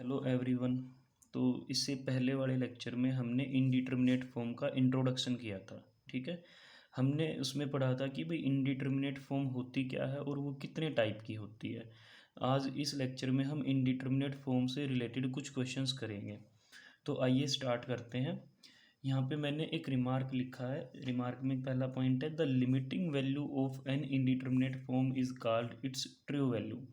Hello everyone. तो इससे पहले वाले लेक्चर में हमने इनडिटर्मिनेट फॉर्म का इंट्रोडक्शन किया था। ठीक है, हमने उसमें पढ़ा था कि भाई इनडिटर्मिनेट फॉर्म होती क्या है और वो कितने टाइप की होती है। आज इस लेक्चर में हम इनडिटर्मिनेट फॉर्म से रिलेटेड कुछ क्वेश्चंस करेंगे। तो आइए स्टार्ट करते हैं। यहाँ पे मैंने एक रिमार्क लिखा है। रिमार्क में पहला पॉइंट है, the limiting value of an indeterminate form is called its true value.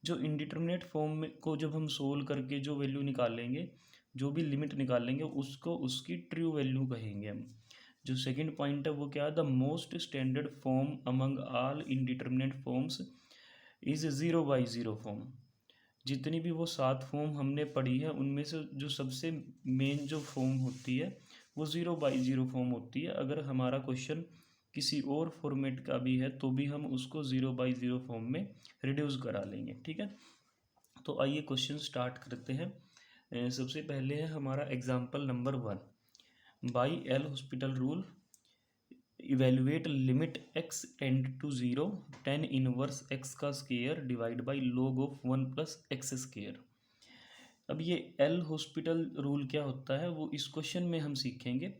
जो इंडिटरमिनेट फॉर्म में को जब हम सोल्व करके जो वैल्यू निकालेंगे, जो भी लिमिट निकालेंगे, उसको उसकी ट्रू वैल्यू कहेंगे हम। जो सेकंड पॉइंट है वो क्या है, the most standard form among all indeterminate forms is zero by zero form. जितनी भी वो 7 फॉर्म हमने पढ़ी है उनमें से जो सबसे मेन जो फॉर्म होती है वो ज़ीरो बाई ज़ीरो फॉर्म होती है। अगर हमारा क्वेश्चन किसी और फॉर्मेट का भी है तो भी हम उसको ज़ीरो बाई ज़ीरो फॉर्म में रिड्यूस करा लेंगे। ठीक है, तो आइए क्वेश्चन स्टार्ट करते हैं। सबसे पहले है हमारा example number 1। By L hospital rule evaluate limit x tend to zero tan inverse x का square divide by log of 1 plus x square. अब ये एल हॉस्पिटल रूल क्या होता है वो इस क्वेश्चन में हम सीखेंगे।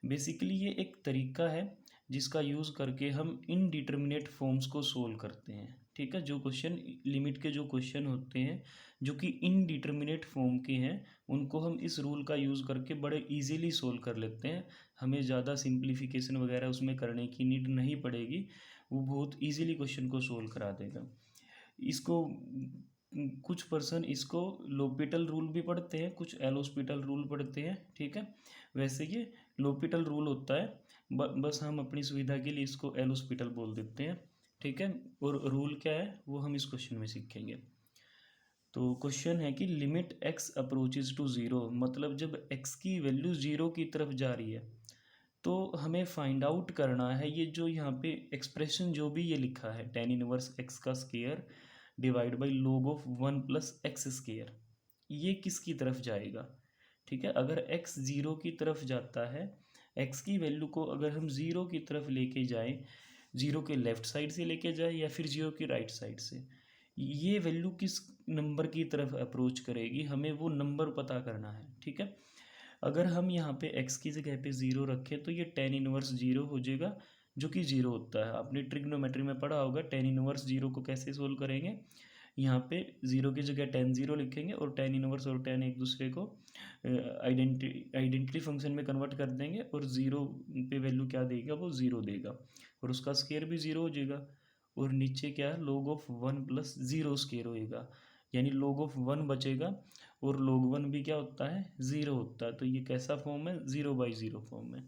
बेसिकली ये एक तरीका है जिसका यूज़ करके हम इनडिटर्मिनेट फॉर्म्स को सोल्व करते हैं। ठीक है, जो क्वेश्चन लिमिट के जो क्वेश्चन होते हैं जो कि इनडिटर्मिनेट फॉर्म के हैं उनको हम इस रूल का यूज़ करके बड़े इजीली सोल्व कर लेते हैं। हमें ज़्यादा सिंप्लीफिकेशन वगैरह उसमें करने की नीड नहीं पड़ेगी, वो बहुत इजीली क्वेश्चन को सोल्व करा देगा। इसको कुछ पर्सन इसको लोपिटल रूल भी पढ़ते हैं, कुछ एलोस्पिटल रूल पढ़ते हैं। ठीक है, वैसे ये लोपिटल रूल होता है, बस हम अपनी सुविधा के लिए इसको एलोस्पिटल बोल देते हैं। ठीक है, और रूल क्या है वो हम इस क्वेश्चन में सीखेंगे। तो क्वेश्चन है कि limit x approaches to zero, मतलब जब एक्स की वैल्यू ज़ीरो की तरफ जा रही है तो हमें फाइंड आउट करना है ये जो यहाँ पे एक्सप्रेशन जो भी ये लिखा है टेन इनवर्स एक्स का square divide by log of 1 plus x square, ये किसकी तरफ जाएगा। ठीक है, अगर x ज़ीरो की तरफ जाता है, x की वैल्यू को अगर हम ज़ीरो की तरफ लेके जाएं, ज़ीरो के लेफ़्ट साइड से लेके जाए या फिर ज़ीरो की राइट साइड से, ये वैल्यू किस नंबर की तरफ अप्रोच करेगी हमें वो नंबर पता करना है। ठीक है, अगर हम यहाँ पे x की जगह पे ज़ीरो रखें तो ये टेन इनवर्स ज़ीरो हो जाएगा, जो कि ज़ीरो होता है। आपने ट्रिग्नोमेट्री में पढ़ा होगा टेन इनवर्स ज़ीरो को कैसे सोल्व करेंगे। यहाँ पे ज़ीरो की जगह टेन ज़ीरो लिखेंगे और टेन इनवर्स और टेन एक दूसरे को आइडेंटिटी फंक्शन में कन्वर्ट कर देंगे और ज़ीरो पे वैल्यू क्या देगा, वो ज़ीरो देगा और उसका स्केयर भी ज़ीरो हो जाएगा। और नीचे क्या है, log of 1 plus zero square होएगा, यानी log ऑफ 1 बचेगा और log 1 भी क्या होता है, ज़ीरो होता है। तो ये कैसा फॉर्म है, ज़ीरो बाई ज़ीरो फॉर्म है।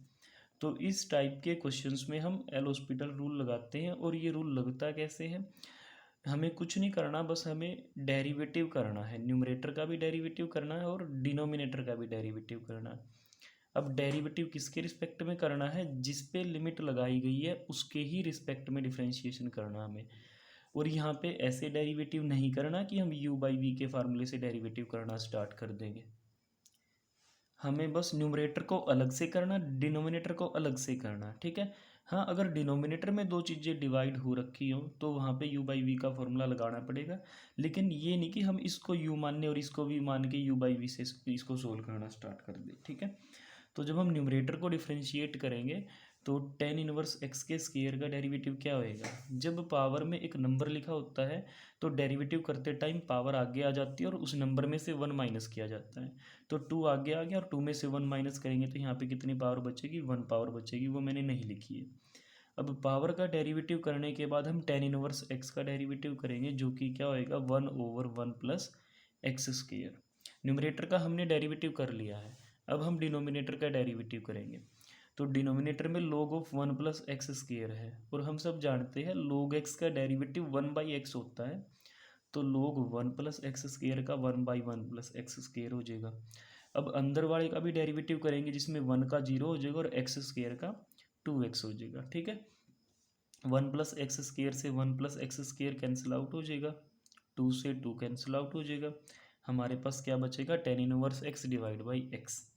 तो इस टाइप के क्वेश्चंस में हम एल हॉस्पिटल रूल लगाते हैं। और ये रूल लगता कैसे है, हमें कुछ नहीं करना, बस हमें डेरिवेटिव करना है। न्यूमरेटर का भी डेरिवेटिव करना है और डिनोमिनेटर का भी डेरिवेटिव करना है। अब डेरिवेटिव किसके रिस्पेक्ट में करना है, जिस पे लिमिट लगाई गई है उसके ही रिस्पेक्ट में डिफ्रेंशिएशन करना हमें। और यहाँ पे ऐसे डेरिवेटिव नहीं करना कि हम u बाई वी के फार्मूले से डेरिवेटिव करना स्टार्ट कर देंगे। हमें बस न्यूमरेटर को अलग से करना, डिनोमिनेटर को अलग से करना। ठीक है, हाँ, अगर डिनोमिनेटर में दो चीज़ें डिवाइड हो रखी हो तो वहाँ पे u बाई वी का फॉर्मूला लगाना पड़ेगा। लेकिन ये नहीं कि हम इसको u मानने और इसको v मान के u बाई वी से इसको सोल्व करना स्टार्ट कर दें। ठीक है, तो जब हम न्यूमरेटर को डिफ्रेंशिएट करेंगे तो टेन इनवर्स एक्स के स्केयर का डेरिवेटिव क्या होएगा, जब पावर में एक नंबर लिखा होता है तो डेरिवेटिव करते टाइम पावर आगे आ जाती है और उस नंबर में से वन माइनस किया जाता है। तो टू आगे आ गया और टू में से वन माइनस करेंगे तो यहाँ पे कितनी पावर बचेगी, वन पावर बचेगी, वो मैंने नहीं लिखी है। अब पावर का डेरिवेटिव करने के बाद हम टेन इनवर्स एक्स का डेरिवेटिव करेंगे जो कि क्या होएगा, one over one plus x square. Numerator का हमने डेरिवेटिव कर लिया है, अब हम डिनोमिनेटर का डेरिवेटिव करेंगे। तो डिनोमिनेटर में log of 1 plus x square है और हम सब जानते हैं log x का डेरिवेटिव 1 बाई एक्स होता है। तो log 1 प्लस एक्स स्केयर का 1 बाई 1 प्लस एक्स स्केयर हो जाएगा। अब अंदर वाले का भी डेरिवेटिव करेंगे जिसमें 1 का 0 हो जाएगा और एक्स स्केयर का 2x हो जाएगा। ठीक है, 1 प्लस एक्स स्केयर से 1 plus x square cancel out हो जाएगा, 2 से 2 कैंसिल आउट हो जाएगा। हमारे पास क्या बचेगा, ten inverse x divide by x.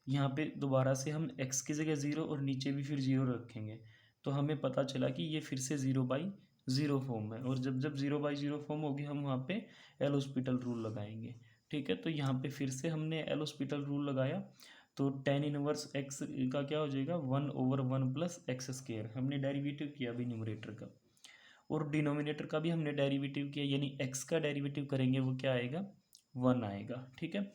यहाँ पे दोबारा से हम x की जगह ज़ीरो और नीचे भी फिर ज़ीरो रखेंगे तो हमें पता चला कि ये फिर से ज़ीरो बाई ज़ीरो फॉर्म है। और जब जब ज़ीरो बाई ज़ीरो फॉर्म होगी हम वहाँ पे एल हॉस्पिटल रूल लगाएंगे। ठीक है। तो यहाँ पे फिर से हमने एल हॉस्पिटल रूल लगाया, तो टेन इनवर्स एक्स का क्या हो जाएगा 1/1 प्लस एक्स स्क्र, हमने डेरिवेटिव किया अभी न्यूमरेटर का, और डिनोमिनेटर का भी हमने डेरिवेटिव किया, यानी एक्स का डेरिवेटिव करेंगे वो क्या आएगा 1 आएगा। ठीक है।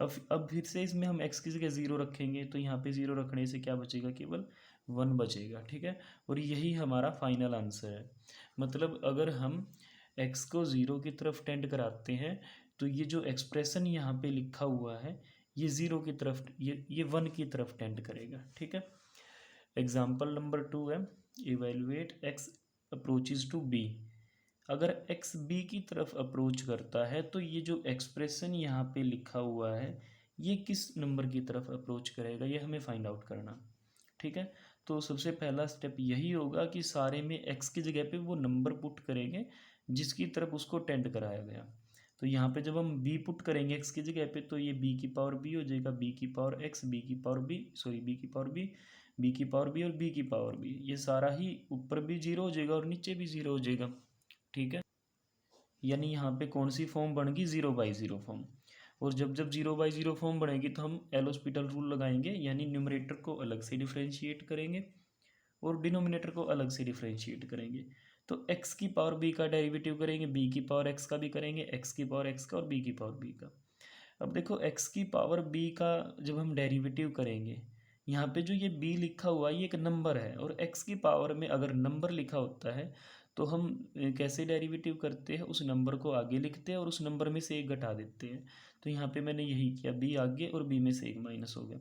अब फिर से इसमें हम एक्स की जगह ज़ीरो रखेंगे, तो यहाँ पे ज़ीरो रखने से क्या बचेगा, केवल 1 बचेगा। ठीक है। और यही हमारा फाइनल आंसर है। मतलब अगर हम एक्स को ज़ीरो की तरफ टेंड कराते हैं तो ये जो एक्सप्रेशन यहाँ पे लिखा हुआ है ये ज़ीरो की तरफ, ये 1 की तरफ टेंड करेगा। ठीक है। एग्जाम्पल नंबर 2 है, evaluate X approaches to B. अगर एक्स बी की तरफ अप्रोच करता है तो ये जो एक्सप्रेशन यहाँ पे लिखा हुआ है ये किस नंबर की तरफ अप्रोच करेगा, ये हमें फाइंड आउट करना। ठीक है। तो सबसे पहला स्टेप यही होगा कि सारे में एक्स की जगह पे वो नंबर पुट करेंगे जिसकी तरफ उसको टेंड कराया गया। तो यहाँ पे जब हम बी पुट करेंगे एक्स की जगह पे तो ये बी की पावर बी हो जाएगा, बी की पावर एक्स, बी की पावर बी, सॉरी बी की पावर बी, बी की पावर बी और बी की पावर बी, ये सारा ही ऊपर भी जीरो हो जाएगा और नीचे भी जीरो हो जाएगा। ठीक है। यानी यहाँ पे कौन सी फॉर्म बन गई 0/0 फॉर्म। और जब जब 0/0 फॉर्म बनेगी तो हम एल हॉस्पिटल रूल लगाएंगे, यानी न्यूमरेटर को अलग से डिफ्रेंशिएट करेंगे और डिनोमिनेटर को अलग से डिफ्रेंशिएट करेंगे। तो एक्स की पावर बी का डेरिवेटिव करेंगे, बी की पावर एक्स का भी करेंगे, एक्स की पावर एक्स का और बी की पावर बी का। अब देखो एक्स की पावर बी का जब हम डेरिवेटिव करेंगे, यहाँ पे जो ये बी लिखा हुआ है ये एक नंबर है, और एक्स की पावर में अगर नंबर लिखा होता है तो हम कैसे डेरिवेटिव करते हैं, उस नंबर को आगे लिखते हैं और उस नंबर में से एक घटा देते हैं। तो यहाँ पे मैंने यही किया, बी आगे और बी में से एक माइनस हो गया।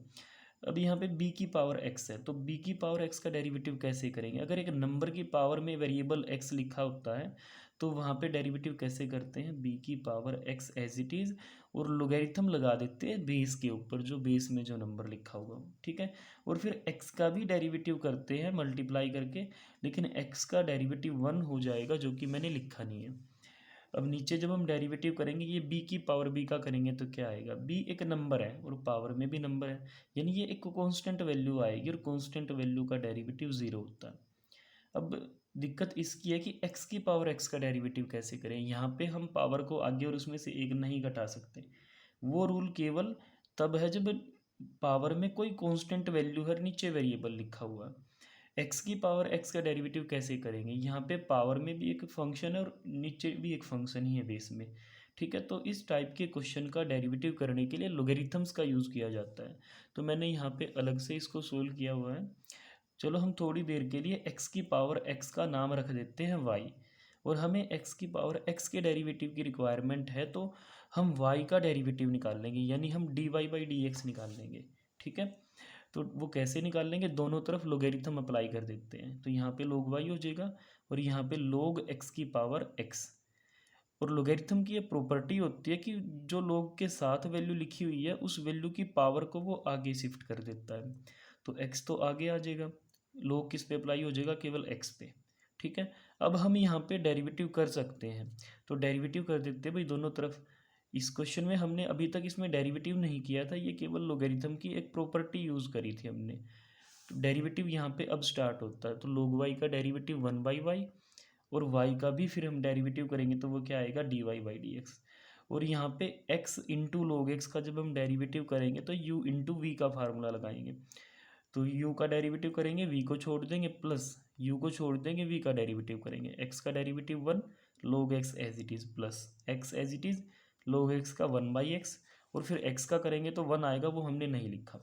अब यहाँ पे b की पावर x है, तो b की पावर x का डेरिवेटिव कैसे करेंगे, अगर एक नंबर की पावर में वेरिएबल x लिखा होता है तो वहाँ पे डेरिवेटिव कैसे करते हैं, b की power x as it is और लोगरिथम लगा देते हैं बेस के ऊपर, जो बेस में जो नंबर लिखा हुआ हो। ठीक है। और फिर x का भी डेरिवेटिव करते हैं मल्टीप्लाई करके, लेकिन x का डेरिवेटिव 1 हो जाएगा जो कि मैंने लिखा नहीं है। अब नीचे जब हम डेरिवेटिव करेंगे ये b की पावर b का करेंगे तो क्या आएगा, b एक नंबर है और पावर में भी नंबर है, यानी ये एक कांस्टेंट वैल्यू आएगी और कांस्टेंट वैल्यू का डेरिवेटिव ज़ीरो होता है। अब दिक्कत इसकी है कि x की पावर x का डेरिवेटिव कैसे करें, यहाँ पे हम पावर को आगे और उसमें से एक नहीं घटा सकते। वो रूल केवल तब है जब पावर में कोई कांस्टेंट वैल्यू है, नीचे वेरिएबल लिखा हुआ है। एक्स की पावर एक्स का डेरिवेटिव कैसे करेंगे, यहाँ पे पावर में भी एक फंक्शन है और नीचे भी एक फंक्शन ही है बेस में। ठीक है। तो इस टाइप के क्वेश्चन का डेरिवेटिव करने के लिए लोगरिथम्स का यूज़ किया जाता है, तो मैंने यहाँ पे अलग से इसको सोल्व किया हुआ है। चलो हम थोड़ी देर के लिए एक्स की पावर एक्स का नाम रख देते हैं वाई, और हमें एक्स की पावर एक्स के डेरिवेटिव की रिक्वायरमेंट है, तो हम वाई का डेरिवेटिव निकाल लेंगे, यानी हम dy/dx निकाल लेंगे। ठीक है। तो वो कैसे निकाल लेंगे, दोनों तरफ लोगरिथम अप्लाई कर देते हैं, तो यहाँ पे log y हो जाएगा और यहाँ पे log x की पावर x। और लोगरिथम की ये प्रॉपर्टी होती है कि जो log के साथ वैल्यू लिखी हुई है उस वैल्यू की पावर को वो आगे शिफ्ट कर देता है, तो x तो आगे आ जाएगा, log किस पे अप्लाई हो जाएगा, केवल x पे। ठीक है। अब हम यहाँ पे डेरिवेटिव कर सकते हैं, तो डेरिवेटिव कर देते हैं भाई दोनों तरफ। इस क्वेश्चन में हमने अभी तक इसमें डेरिवेटिव नहीं किया था, ये केवल लोगरिथम की एक प्रॉपर्टी यूज़ करी थी हमने। तो डेरिवेटिव यहाँ पे अब स्टार्ट होता है, तो log y का डेरिवेटिव 1/y और y का भी फिर हम डेरिवेटिव करेंगे तो वो क्या आएगा dy/dx। और यहाँ पे x इंटू log x का जब हम डेरिवेटिव करेंगे तो u इंटू वी का फार्मूला लगाएंगे, तो u का डेरिवेटिव करेंगे v को छोड़ देंगे प्लस u को छोड़ देंगे v का डेरिवेटिव करेंगे, x का derivative 1 log x as it is plus x as it is log x का 1/x, और फिर x का करेंगे तो 1 आएगा, वो हमने नहीं लिखा।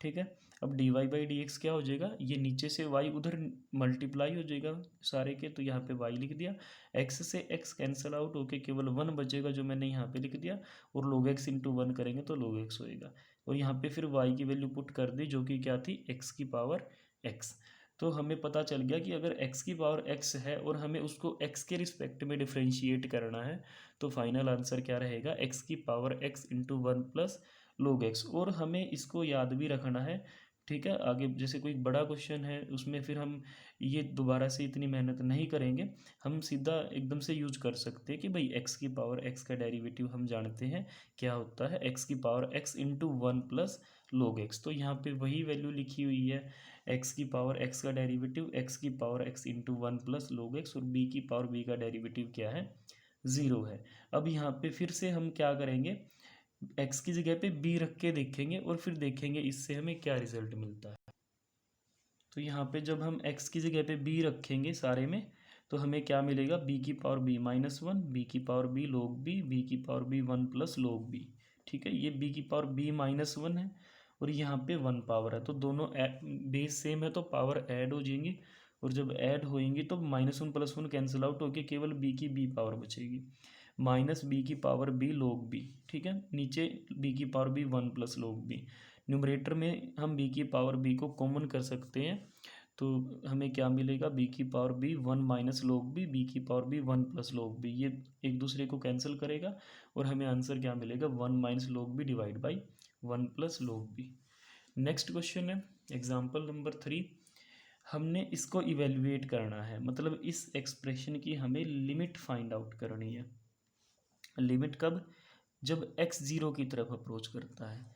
ठीक है। अब dy/dx क्या हो जाएगा, ये नीचे से y उधर मल्टीप्लाई हो जाएगा सारे के, तो यहाँ पे y लिख दिया, x से x कैंसिल आउट होके केवल 1 बचेगा जो मैंने यहाँ पे लिख दिया, और log x इंटू 1 करेंगे तो log x होएगा, और यहाँ पे फिर y की वैल्यू पुट कर दी जो कि क्या थी x की पावर x। तो हमें पता चल गया कि अगर x की पावर x है और हमें उसको x के रिस्पेक्ट में डिफ्रेंशिएट करना है तो फाइनल आंसर क्या रहेगा, x की power x into 1 plus log x। और हमें इसको याद भी रखना है। ठीक है। आगे जैसे कोई बड़ा क्वेश्चन है उसमें फिर हम ये दोबारा से इतनी मेहनत नहीं करेंगे, हम सीधा एकदम से यूज कर सकते हैं कि भाई x की पावर x का डेरिवेटिव हम जानते हैं क्या होता है, x की power x into 1 plus log x। तो यहाँ पे वही वैल्यू लिखी हुई है, x की पावर x का डेरिवेटिव x की power x into 1 plus log x, और b की पावर b का डेरिवेटिव क्या है, ज़ीरो है। अब यहाँ पे फिर से हम क्या करेंगे, एक्स की जगह पे बी रख के देखेंगे और फिर देखेंगे इससे हमें क्या रिजल्ट मिलता है। तो यहाँ पे जब हम x की जगह पे b रखेंगे सारे में, तो हमें क्या मिलेगा, b की power b minus one, B की power b log b, b की power b one plus log b। ठीक है, ये b की पावर b माइनस वन है और यहाँ पे वन पावर है, तो दोनों बेस सेम है तो पावर ऐड हो जाएंगी, और जब ऐड होएंगी तो minus one plus one cancel out होके केवल b की b पावर बचेगी, माइनस बी की पावर b log b। ठीक है, नीचे b की power b one plus log b। Numerator में हम b की पावर b को कॉमन कर सकते हैं, तो हमें क्या मिलेगा, b की power b one minus log b, b की power b one plus log b, ये एक दूसरे को कैंसिल करेगा और हमें आंसर क्या मिलेगा, one minus log b divide by one plus log b। Next question है एग्जाम्पल नंबर 3। हमने इसको इवेल्युएट करना है, मतलब इस एक्सप्रेशन की हमें लिमिट फाइंड आउट करनी है। लिमिट कब, जब x जीरो की तरफ अप्रोच करता है।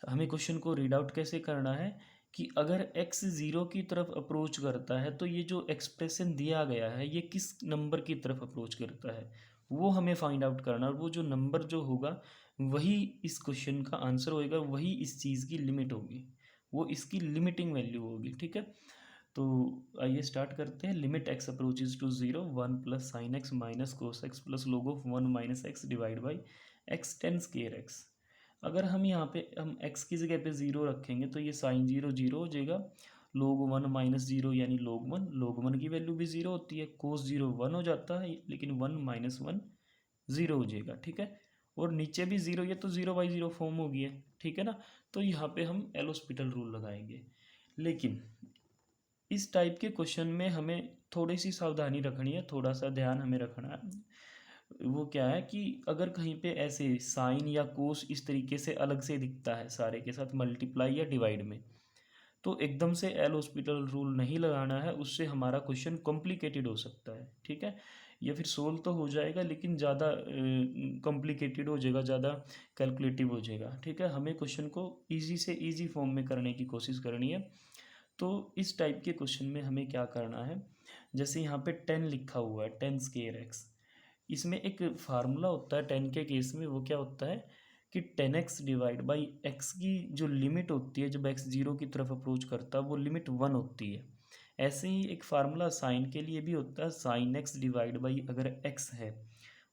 हमें क्वेश्चन को रीड आउट कैसे करना है कि अगर x जीरो की तरफ अप्रोच करता है तो ये जो एक्सप्रेशन दिया गया है ये किस नंबर की तरफ अप्रोच करता है, वो हमें फाइंड आउट करना है। और वो जो नंबर जो होगा वही इस क्वेश्चन का आंसर होएगा, वही इस चीज़ की लिमिट होगी, वो इसकी लिमिटिंग वैल्यू होगी। ठीक है, तो आइए स्टार्ट करते हैं। Limit x approaches to zero, one plus sine x minus cos x plus log of one minus x divide by x tan square x. अगर हम यहाँ पे हम एक्स की जगह पे ज़ीरो रखेंगे तो ये साइन जीरो जीरो हो जाएगा, लोग वन माइनस जीरो यानी लोग वन की वैल्यू भी ज़ीरो होती है, कोस जीरो वन हो जाता है लेकिन वन माइनस वन ज़ीरो हो जाएगा। ठीक है, और नीचे भी ज़ीरो, ये तो ज़ीरो बाई ज़ीरो फॉर्म हो गया है। ठीक है ना, तो यहाँ पे हम एल हॉस्पिटल रूल लगाएंगे। लेकिन इस टाइप के क्वेश्चन में हमें थोड़ी सी सावधानी रखनी है, थोड़ा सा ध्यान हमें रखना है। वो क्या है कि अगर कहीं पे ऐसे साइन या कोस इस तरीके से अलग से दिखता है सारे के साथ मल्टीप्लाई या डिवाइड में, तो एकदम से एल हॉस्पिटल रूल नहीं लगाना है, उससे हमारा क्वेश्चन कॉम्प्लिकेटेड हो सकता है। ठीक है, या फिर सोल्व तो हो जाएगा लेकिन ज़्यादा कॉम्प्लिकेटेड हो जाएगा, ज़्यादा कैलकुलेटिव हो जाएगा। ठीक है, हमें क्वेश्चन को ईजी से ईजी फॉर्म में करने की कोशिश करनी है। तो इस टाइप के क्वेश्चन में हमें क्या करना है, जैसे यहाँ पे टेन लिखा हुआ है, टेन स्केयर एक्स, इसमें एक फार्मूला होता है टेन के केस में, वो क्या होता है कि ten x divide by x की जो लिमिट होती है जब एक्स जीरो की तरफ अप्रोच करता है वो लिमिट वन होती है। ऐसे ही एक फार्मूला साइन के लिए भी होता है, साइन एक्स डिवाइड बाई अगर एक्स है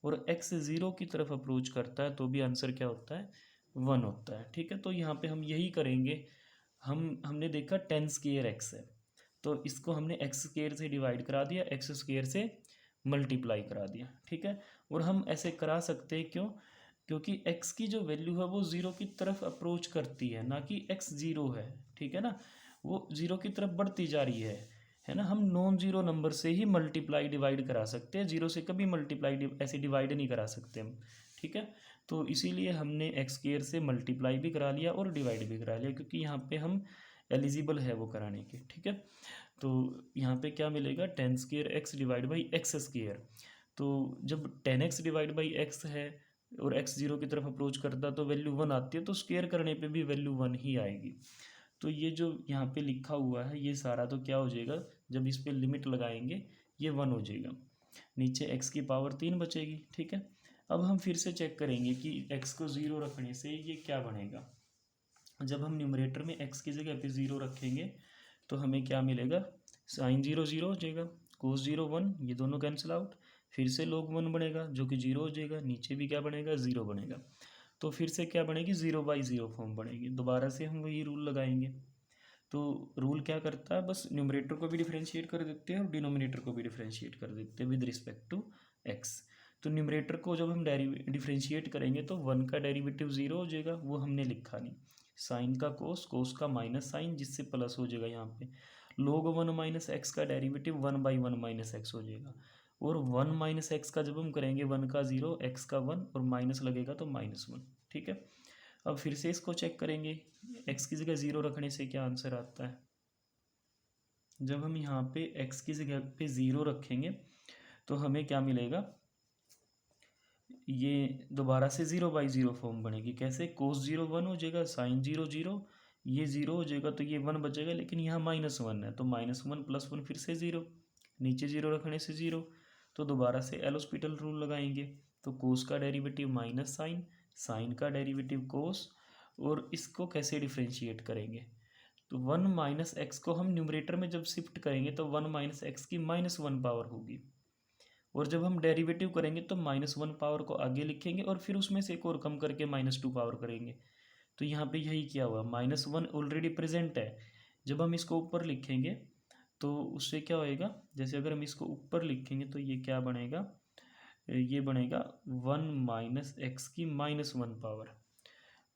और एक्स ज़ीरो की तरफ अप्रोच करता है तो भी आंसर क्या होता है, वन होता है। ठीक है, तो यहाँ पे हम यही करेंगे। हमने देखा टेन स्केयर एक्स है तो इसको हमने एक्स स्केयर से डिवाइड करा दिया, एक्स स्केयर से मल्टीप्लाई करा दिया। ठीक है, और हम ऐसे करा सकते हैं क्यों, क्योंकि x की जो वैल्यू है वो ज़ीरो की तरफ अप्रोच करती है, ना कि x ज़ीरो है। ठीक है ना, वो ज़ीरो की तरफ बढ़ती जा रही है ना। हम नॉन ज़ीरो नंबर से ही मल्टीप्लाई डिवाइड करा सकते हैं, ज़ीरो से कभी मल्टीप्लाई ऐसे डिवाइड नहीं करा सकते हम। ठीक है, तो इसीलिए हमने एक्स स्क्वायर से मल्टीप्लाई भी करा लिया और डिवाइड भी करा लिया, क्योंकि यहाँ पे हम एलिजिबल है वो कराने के। ठीक है, तो यहाँ पे क्या मिलेगा, ten square x divide by x square. तो जब ten x divide by x है और एक्स जीरो की तरफ अप्रोच करता है तो वैल्यू वन आती है, तो स्क्वायर करने पे भी वैल्यू वन ही आएगी। तो ये जो यहाँ पे लिखा हुआ है ये सारा तो क्या हो जाएगा, जब इस पे लिमिट लगाएंगे ये वन हो जाएगा, नीचे एक्स की पावर तीन बचेगी। ठीक है, अब हम फिर से चेक करेंगे कि एक्स को ज़ीरो रखने से ये क्या बनेगा। जब हम न्यूमरेटर में एक्स की जगह पे ज़ीरो रखेंगे तो हमें क्या मिलेगा, साइन जीरो जीरो हो जाएगा, कोस जीरो वन, ये दोनों कैंसिल आउट, फिर से लोग वन बनेगा जो कि जीरो हो जाएगा, नीचे भी क्या बनेगा, ज़ीरो बनेगा। तो फिर से क्या बनेगी, ज़ीरो बाई ज़ीरो फॉर्म बनेगी। दोबारा से हम वही रूल लगाएंगे। तो रूल क्या करता है, बस न्यूमरेटर को भी डिफ्रेंशिएट कर देते हैं और डिनोमिनेटर को भी डिफ्रेंशिएट कर देते हैं विद रिस्पेक्ट टू एक्स। तो न्यूमरेटर को जब हम डिफ्रेंशिएट करेंगे तो वन का डेरिवेटिव ज़ीरो हो जाएगा, वो हमने लिखा नहीं, साइन का कोस, कोस का माइनस साइन, जिससे प्लस हो जाएगा यहाँ पे, लोग वन माइनस एक्स का derivative one by one minus x हो जाएगा, और वन माइनस एक्स का जब हम करेंगे वन का ज़ीरो, एक्स का वन और माइनस लगेगा तो माइनस वन। ठीक है, अब फिर से इसको चेक करेंगे, एक्स की जगह ज़ीरो रखने से क्या आंसर आता है। जब हम यहाँ पे एक्स की जगह पे ज़ीरो रखेंगे तो हमें क्या मिलेगा, ये दोबारा से ज़ीरो बाई ज़ीरो फॉर्म बनेगी। कैसे, कोस जीरो वन हो जाएगा, साइन जीरो जीरो, ये ज़ीरो हो जाएगा तो ये वन बचेगा, लेकिन यहाँ माइनस वन है तो माइनस वन प्लस वन फिर से ज़ीरो, नीचे ज़ीरो रखने से ज़ीरो, तो दोबारा से एल हॉस्पिटल रूल लगाएंगे। तो कोस का डेरिवेटिव माइनस साइन, साइन का डेरिवेटिव कोस, और इसको कैसे डिफ्रेंशिएट करेंगे, तो 1 माइनस एक्स को हम न्यूमरेटर में जब शिफ्ट करेंगे तो 1 माइनस एक्स की -1 पावर होगी, और जब हम डेरिवेटिव करेंगे तो -1 पावर को आगे लिखेंगे और फिर उसमें से एक और कम करके -2 पावर करेंगे। तो यहाँ पे यही किया हुआ, -1 ऑलरेडी प्रेजेंट है, जब हम इसको ऊपर लिखेंगे तो उससे क्या होएगा, जैसे अगर हम इसको ऊपर लिखेंगे तो ये क्या बनेगा, ये बनेगा 1 माइनस एक्स की -1 पावर,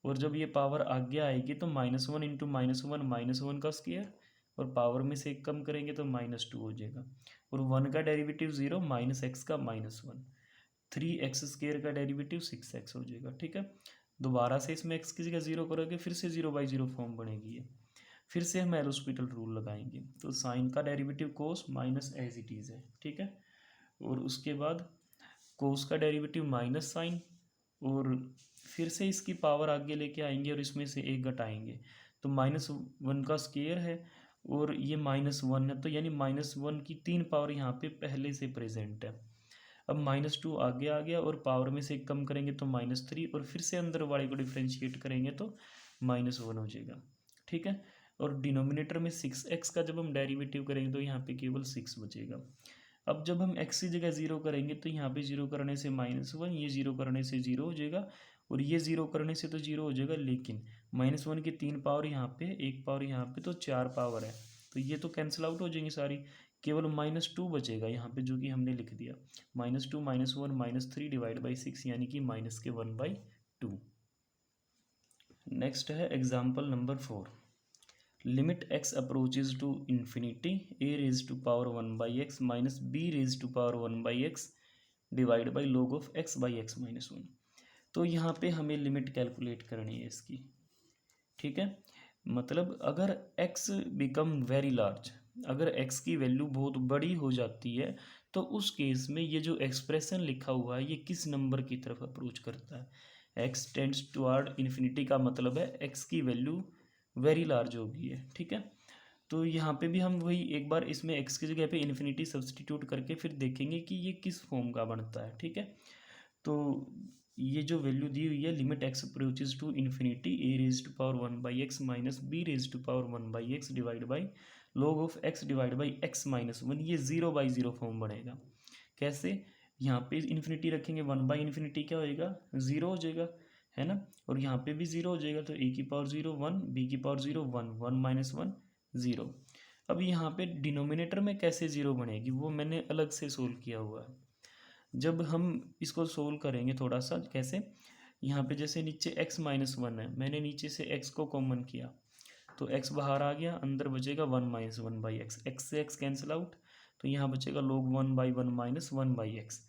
और जब ये पावर आगे आएगी तो -1 इंटू -1 का स्क्वायर, और पावर में से एक कम करेंगे तो -2 हो जाएगा, और 1 का डेरिवेटिव 0, माइनस एक्स का -1, 3x² का डेरिवेटिव 6x हो जाएगा। ठीक है, दोबारा से इसमें x की जगह 0 करोगे, फिर से 0/0 फॉर्म बनेगी ये, फिर से हम एलोस्पिटल रूल लगाएंगे, तो साइन का derivative cos minus as it is है। ठीक है, और उसके बाद कोस का डेरिवेटिव माइनस साइन, और फिर से इसकी पावर आगे लेके आएंगे और इसमें से एक घटाएंगे, तो -1 का स्क्वायर है और ये -1 है, तो यानी -1 की 3 पावर यहाँ पे पहले से प्रेजेंट है। अब -2 आगे आ गया और पावर में से एक कम करेंगे तो -3, और फिर से अंदर वाले को डिफ्रेंशिएट करेंगे तो -1 हो जाएगा। ठीक है, और डिनोमिनेटर में 6x का जब हम डेरिवेटिव करेंगे तो यहाँ पे केवल 6 बचेगा। अब जब हम x की जगह 0 करेंगे तो यहाँ पे 0 करने से -1, ये 0 करने से 0 हो जाएगा, और ये 0 करने से तो 0 हो जाएगा, लेकिन -1 की 3 पावर यहाँ पे, एक पावर यहाँ पे, तो 4 पावर है, तो ये तो कैंसिल आउट हो जाएंगी सारी, केवल -2 बचेगा यहाँ पे, जो कि हमने लिख दिया, -2 -1 -3 डिवाइड बाई 6, यानी कि -1/2। नेक्स्ट है example number 4, limit x approaches to infinity a raise to power 1/x minus b raise to power 1/x divide by log of x/x-1। तो यहाँ पे हमें लिमिट कैलकुलेट करनी है इसकी। ठीक है, मतलब अगर x बिकम वेरी लार्ज, अगर x की वैल्यू बहुत बड़ी हो जाती है तो उस केस में ये जो एक्सप्रेशन लिखा हुआ है ये किस नंबर की तरफ अप्रोच करता है, x टेंड्स टुवर्ड इन्फिनिटी का मतलब है x की वैल्यू वेरी लार्ज होगी है। ठीक है, तो यहाँ पे भी हम वही एक बार इसमें x की जगह पे इन्फिनिटी सब्सटीट्यूट करके फिर देखेंगे कि ये किस फॉर्म का बनता है। ठीक है, तो ये जो वैल्यू दी हुई है, limit x approaches to infinity a raise to power 1/x minus b raise to power 1/x divide by log of x divide by x-1, ये 0/0 फॉर्म बनेगा। कैसे, यहाँ पे इन्फिनिटी रखेंगे, 1/∞ क्या होएगा, 0 हो जाएगा, है ना, और यहाँ पे भी 0 हो जाएगा, तो a की पावर 0 1, b की पावर 0 1, 1 माइनस 1 0। अब यहाँ पे डिनोमिनेटर में कैसे 0 बनेगी वो मैंने अलग से सोल्व किया हुआ है। जब हम इसको सोल्व करेंगे थोड़ा सा, कैसे, यहाँ पे जैसे नीचे x-1 है, मैंने नीचे से x को कॉमन किया तो x बाहर आ गया, अंदर बचेगा 1 - 1/x, x से x कैंसिल आउट, तो यहाँ बचेगा log 1/1 माइनस 1/x।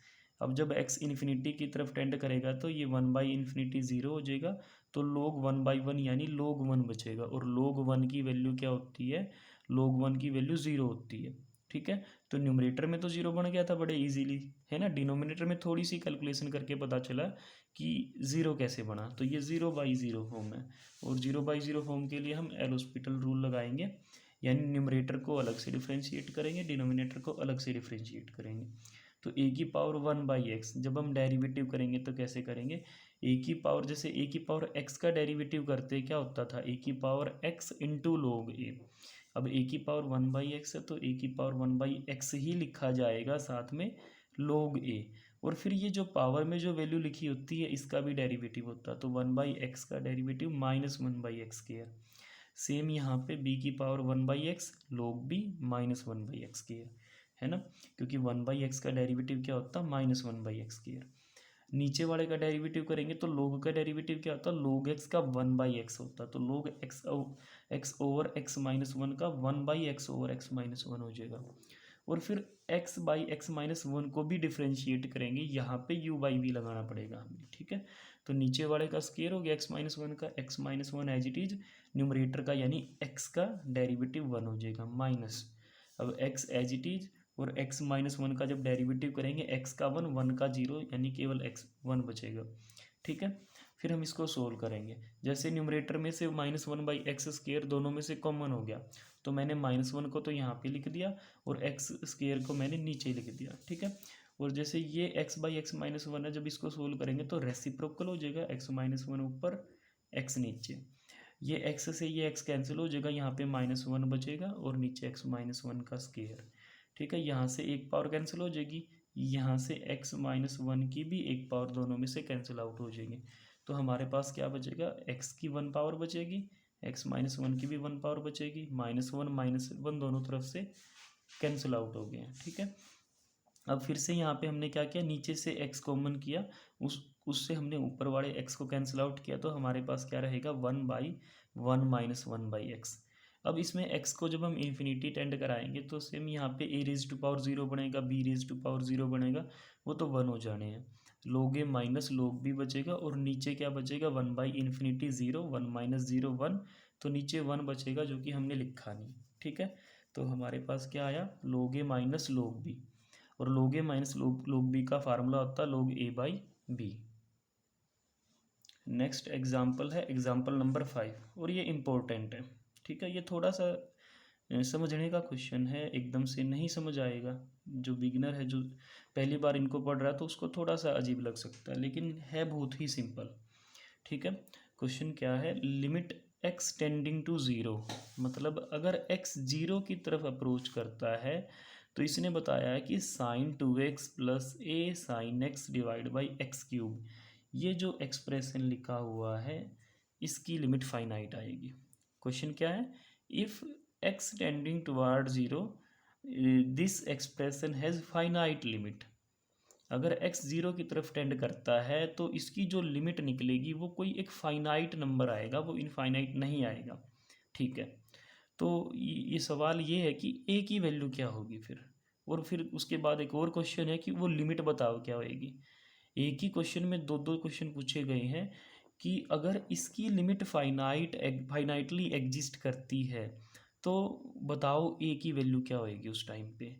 अब जब x इन्फिनिटी की तरफ टेंड करेगा तो ये 1/∞ 0 हो जाएगा, तो log 1/1 यानी log 1 बचेगा, और log 1 की वैल्यू क्या होती है, log 1 की वैल्यू 0 होती है। ठीक है, तो न्यूमरेटर में तो 0 बन गया था बड़े इजीली, है ना, डिनोमिनेटर में थोड़ी सी कैलकुलेशन करके पता चला कि 0 कैसे बना, तो ये 0/0 फॉर्म है, और 0/0 फॉर्म के लिए हम एल हॉस्पिटल रूल लगाएंगे, यानी न्यूमरेटर को अलग से डिफ्रेंशिएट करेंगे, डिनोमिनेटर को अलग से डिफ्रेंशिएट करेंगे। तो a की पावर 1/x जब हम डेरिवेटिव करेंगे तो कैसे करेंगे, a की पावर, जैसे a की पावर x का डेरिवेटिव करते क्या होता था, a की power x into log a। अब a की पावर 1/x है तो a की पावर 1/x ही लिखा जाएगा साथ में log a, और फिर ये जो पावर में जो वैल्यू लिखी होती है इसका भी डेरिवेटिव होता है, तो 1/x का डेरिवेटिव -1/x²। सेम यहाँ पे b की power 1/x log b -1/x², है ना, क्योंकि 1/x का डेरिवेटिव क्या होता है, -1/x²। नीचे वाले का डेरिवेटिव करेंगे तो log का डेरिवेटिव क्या होता है, log x का 1/x होता है, तो log x ओवर x-1 का 1/x ओवर x-1 हो जाएगा, और फिर x/x-1 को भी डिफ्रेंशिएट करेंगे, यहाँ पे u/v लगाना पड़ेगा हमें। ठीक है, तो नीचे वाले का स्क्वायर हो गया x-1 का, x-1 as it is, numerator का यानी x का डेरिवेटिव 1 हो जाएगा माइनस, अब x एज इट इज, और x-1 का जब डेरिवेटिव करेंगे x का 1, 1 का 0, यानी केवल x1 बचेगा। ठीक है, फिर हम इसको सोल्व करेंगे, जैसे न्यूमरेटर में से -1/x² दोनों में से कॉमन हो गया, तो मैंने -1 को तो यहाँ पे लिख दिया और x² को मैंने नीचे लिख दिया। ठीक है, और जैसे ये x/x-1 है, जब इसको सोल्व करेंगे तो रेसिप्रोकल हो जाएगा, x-1 ऊपर x नीचे, ये x से ये x कैंसिल हो जाएगा, यहाँ पे -1 बचेगा और नीचे x-1 का स्क्वायर। ठीक है, यहाँ से एक पावर कैंसिल हो जाएगी, यहाँ से x-1 की भी एक पावर दोनों में से कैंसिल आउट हो जाएगी। तो हमारे पास क्या बचेगा, x की 1 पावर बचेगी, x-1 की भी 1 पावर बचेगी, -1 दोनों तरफ से कैंसिल आउट हो गए। ठीक है, अब फिर से यहाँ पे हमने क्या किया, नीचे से x कॉमन किया, उससे हमने ऊपर वाले x को कैंसिल आउट किया, तो हमारे पास क्या रहेगा 1/1 -1/x। अब इसमें x को जब हम इन्फिनिटी टेंड कराएंगे तो सेम यहाँ पे a⁻0 बनेगा, b⁻0 बनेगा, वो तो 1 हो जाने हैं, log a minus log b बचेगा, और नीचे क्या बचेगा 1/∞ 0, 1 - 0 1, तो नीचे 1 बचेगा जो कि हमने लिखा नहीं। ठीक है, तो हमारे पास क्या आया log a minus log b, और log a minus log b का फार्मूला होता है log a/b। नेक्स्ट एग्जाम्पल है एग्जाम्पल नंबर 5, और ये इम्पोर्टेंट है। ठीक है, ये थोड़ा सा समझने का क्वेश्चन है, एकदम से नहीं समझ आएगा, जो बिगिनर है जो पहली बार इनको पढ़ रहा है तो उसको थोड़ा सा अजीब लग सकता है, लेकिन है बहुत ही सिंपल। ठीक है, क्वेश्चन क्या है, लिमिट x टेंडिंग टू 0, मतलब अगर x 0 की तरफ अप्रोच करता है तो इसने बताया है कि sin 2x plus a sin x divide by x³, ये जो एक्सप्रेशन लिखा हुआ है इसकी लिमिट फाइनाइट आएगी। क्वेश्चन क्या है, if x tending toward 0 this expression has finite limit, अगर x 0 की तरफ टेंड करता है तो इसकी जो लिमिट निकलेगी वो कोई एक फाइनाइट नंबर आएगा, वो इनफाइनाइट नहीं आएगा। ठीक है, तो ये सवाल ये है कि a की वैल्यू क्या होगी फिर, और फिर उसके बाद एक और क्वेश्चन है कि वो लिमिट बताओ क्या होएगी। एक ही क्वेश्चन में दो दो क्वेश्चन पूछे गए हैं कि अगर इसकी लिमिट फाइनाइटली एग्जिस्ट करती है तो बताओ a की वैल्यू क्या होएगी उस टाइम पे।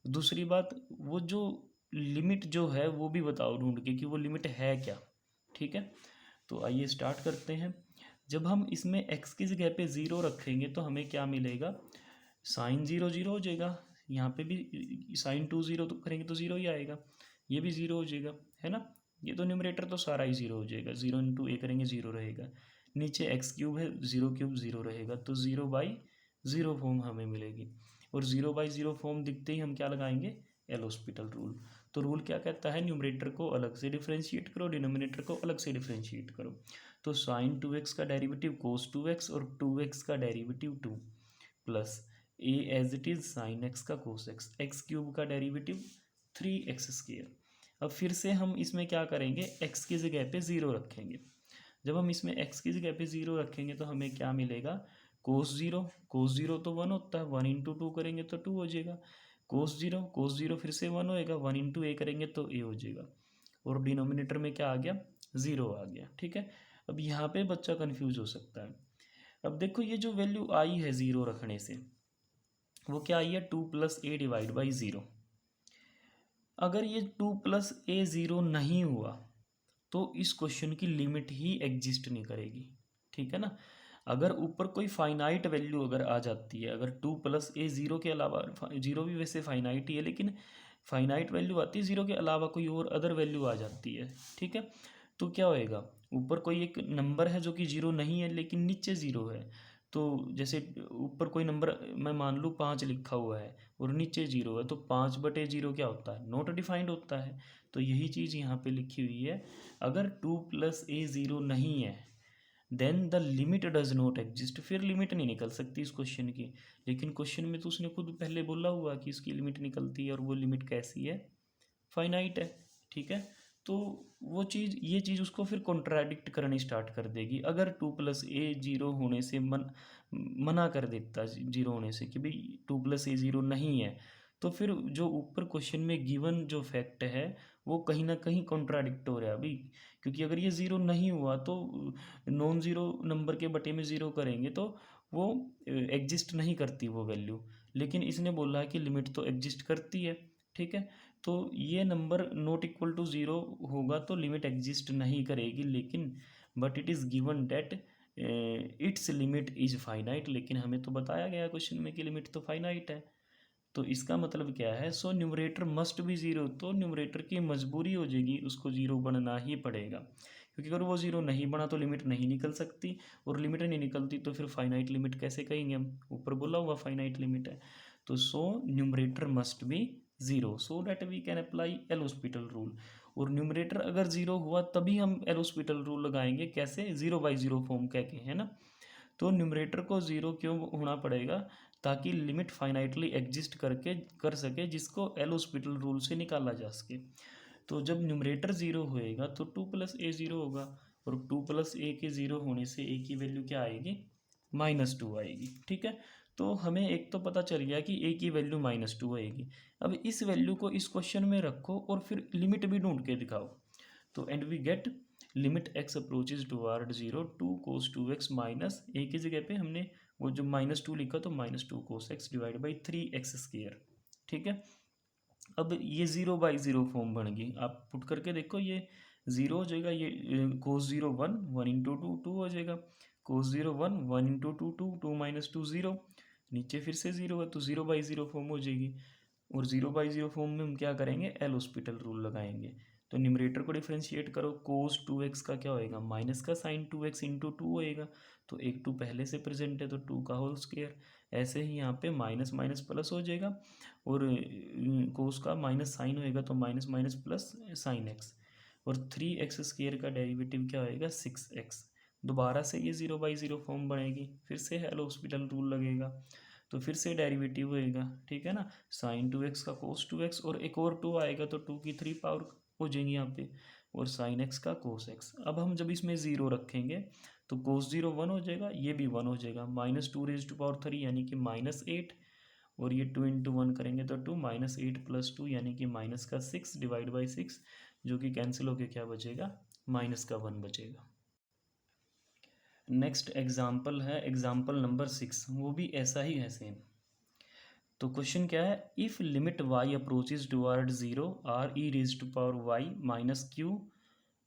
दूसरी बात, वो जो लिमिट जो है वो भी बताओ ढूंढ के कि वो लिमिट है क्या। ठीक है, तो आइए स्टार्ट करते हैं। जब हम इसमें x की जगह पे 0 रखेंगे तो हमें क्या मिलेगा, साइन 0 0 हो जाएगा, यहाँ पे भी साइन 2 0 तो करेंगे तो 0 ही आएगा, ये भी 0 हो जाएगा, है ना, ये तो न्यूमरेटर तो सारा ही 0 हो जाएगा, 0 × a करेंगे 0 रहेगा, नीचे x³ है 0³ 0 रहेगा, तो 0/0 फॉर्म हमें मिलेगी, और 0/0 फॉर्म दिखते ही हम क्या लगाएंगे, एल हॉस्पिटल रूल। तो रूल क्या कहता है, न्यूमरेटर को अलग से डिफ्रेंशिएट करो, डिनोमिनेटर को अलग से डिफ्रेंशिएट करो। तो साइन 2x का डेरिवेटिव cos 2x और 2x का derivative 2 plus a as it is sine x का cos x, x³ का डेरिवेटिव 3x²। अब फिर से हम इसमें क्या करेंगे, x की जगह पे 0 रखेंगे। जब हम इसमें x की जगह पे 0 रखेंगे तो हमें क्या मिलेगा, cos 0 तो 1 होता है, 1 × 2 करेंगे तो 2 हो जाएगा, cos 0 फिर से 1 होएगा, 1 × a करेंगे तो a हो जाएगा, और डिनोमिनेटर में क्या आ गया, 0 आ गया। ठीक है, अब यहाँ पे बच्चा कंफ्यूज हो सकता है। अब देखो ये जो वैल्यू आई है 0 रखने से, वो क्या आई है 2 + a डिवाइड बाई 0। अगर ये 2 + a 0 नहीं हुआ तो इस क्वेश्चन की लिमिट ही एग्जिस्ट नहीं करेगी। ठीक है ना, अगर ऊपर कोई फाइनाइट वैल्यू अगर आ जाती है, अगर 2 + a 0 के अलावा, 0 भी वैसे फाइनाइट ही है, लेकिन फाइनाइट वैल्यू आती है 0 के अलावा कोई और अदर वैल्यू आ जाती है। ठीक है, तो क्या होएगा, ऊपर कोई एक नंबर है जो कि 0 नहीं है लेकिन नीचे 0 है, तो जैसे ऊपर कोई नंबर मैं मान लूँ 5 लिखा हुआ है और नीचे 0 है, तो 5/0 क्या होता है, नॉट डिफाइंड होता है। तो यही चीज़ यहाँ पे लिखी हुई है, अगर 2 + a 0 नहीं है then the limit does not exist, फिर लिमिट नहीं निकल सकती इस क्वेश्चन की। लेकिन क्वेश्चन में तो उसने खुद पहले बोला हुआ कि इसकी लिमिट निकलती है, और वो लिमिट कैसी है, फाइनाइट है। ठीक है, तो वो चीज़, ये चीज़ उसको फिर कॉन्ट्राडिक्ट करनी स्टार्ट कर देगी। अगर 2 + a 0 होने से मना कर देता 0 होने से कि भाई 2 + a 0 नहीं है, तो फिर जो ऊपर क्वेश्चन में गिवन जो फैक्ट है वो कहीं ना कहीं कॉन्ट्राडिक्ट हो रहा है अभी, क्योंकि अगर ये 0 नहीं हुआ तो नॉन ज़ीरो नंबर के बटे में 0 करेंगे तो वो एग्जिस्ट नहीं करती वो वैल्यू, लेकिन इसने बोला है कि लिमिट तो एग्जिस्ट करती है। ठीक है, तो ये नंबर नॉट इक्वल टू 0 होगा तो लिमिट एग्जिस्ट नहीं करेगी, लेकिन but it is given that its limit is finite, लेकिन हमें तो बताया गया क्वेश्चन में कि लिमिट तो फाइनाइट है। तो इसका मतलब क्या है, सो न्यूमरेटर मस्ट बी ज़ीरो, तो न्यूमरेटर की मजबूरी हो जाएगी, उसको ज़ीरो बनना ही पड़ेगा, क्योंकि अगर वो ज़ीरो नहीं बना तो लिमिट नहीं निकल सकती, और लिमिट नहीं निकलती तो फिर फाइनाइट लिमिट कैसे कहेंगे हम, ऊपर बोला हुआ फाइनाइट लिमिट है। तो so numerator must be zero so that we can apply L hospital rule. और न्यूमरेटर अगर ज़ीरो हुआ तभी हम एल हॉस्पिटल रूल लगाएंगे, कैसे, ज़ीरो बाई ज़ीरो फॉर्म कह के, है ना। तो न्यूमरेटर को ज़ीरो क्यों होना पड़ेगा, ताकि लिमिट फाइनाइटली एग्जिस्ट कर सके, जिसको एल हॉस्पिटल रूल से निकाला जा सके। तो जब न्यूमरेटर ज़ीरो होएगा तो टू प्लस ए ज़ीरो होगा, और टू प्लस ए के ज़ीरो होने से ए की वैल्यू क्या आएगी, -2 आएगी, ठीक है। तो हमें एक तो पता चल गया कि ए की वैल्यू -2 आएगी। अब इस वैल्यू को इस क्वेश्चन में रखो और फिर लिमिट भी ढूंढ के दिखाओ। तो and we get limit x approaches toward zero, 2 cos 2x minus A की जगह पे हमने वो जो -2 लिखा तो -2 cos x divide by 3x², ठीक है। अब ये 0/0 फॉर्म बन गई, आप पुट करके देखो, ये ज़ीरो हो जाएगा, ये cos 0 1, 1 इंटू 2 2 हो जाएगा, cos 0 1, 1 इंटू 2 2, 2 - 2 0, नीचे फिर से ज़ीरो है तो 0/0 फॉर्म हो जाएगी। और 0/0 फॉर्म में हम क्या करेंगे, एल हॉस्पिटल रूल लगाएंगे। तो न्यूमरेटर को डिफ्रेंशिएट करो, cos 2x का क्या होएगा, माइनस का साइन 2x इंटू 2 होएगा, तो एक 2 पहले से प्रेजेंट है तो 2 का होल स्क्वायर। ऐसे ही यहाँ पे माइनस माइनस प्लस हो जाएगा, और कोस का माइनस साइन होएगा तो minus minus plus sine x, और 3x² का डेरिवेटिव क्या होएगा, 6x। दोबारा से ये 0/0 फॉर्म बनेगी, फिर से एल हॉस्पिटल रूल लगेगा, तो फिर से डेरिवेटिव होएगा, ठीक है ना, साइन 2x का cos 2x, और एक और 2 आएगा तो 2 की 3 पावर हो जाएंगी यहाँ पे, और साइन x का cos x। अब हम जब इसमें ज़ीरो रखेंगे तो cos 0 1 हो जाएगा, ये भी 1 हो जाएगा, -2⁻³ यानी कि -8, और ये 2 इंटू 1 करेंगे तो 2, -8 + 2 यानी कि माइनस का 6 डिवाइड बाई 6, जो कि कैंसिल होके क्या बचेगा, -1 बचेगा। नेक्स्ट एग्जाम्पल है एग्जाम्पल नंबर 6, वो भी ऐसा ही है सेम। तो क्वेश्चन क्या है, if limit y approaches toward 0 r e⁻y minus q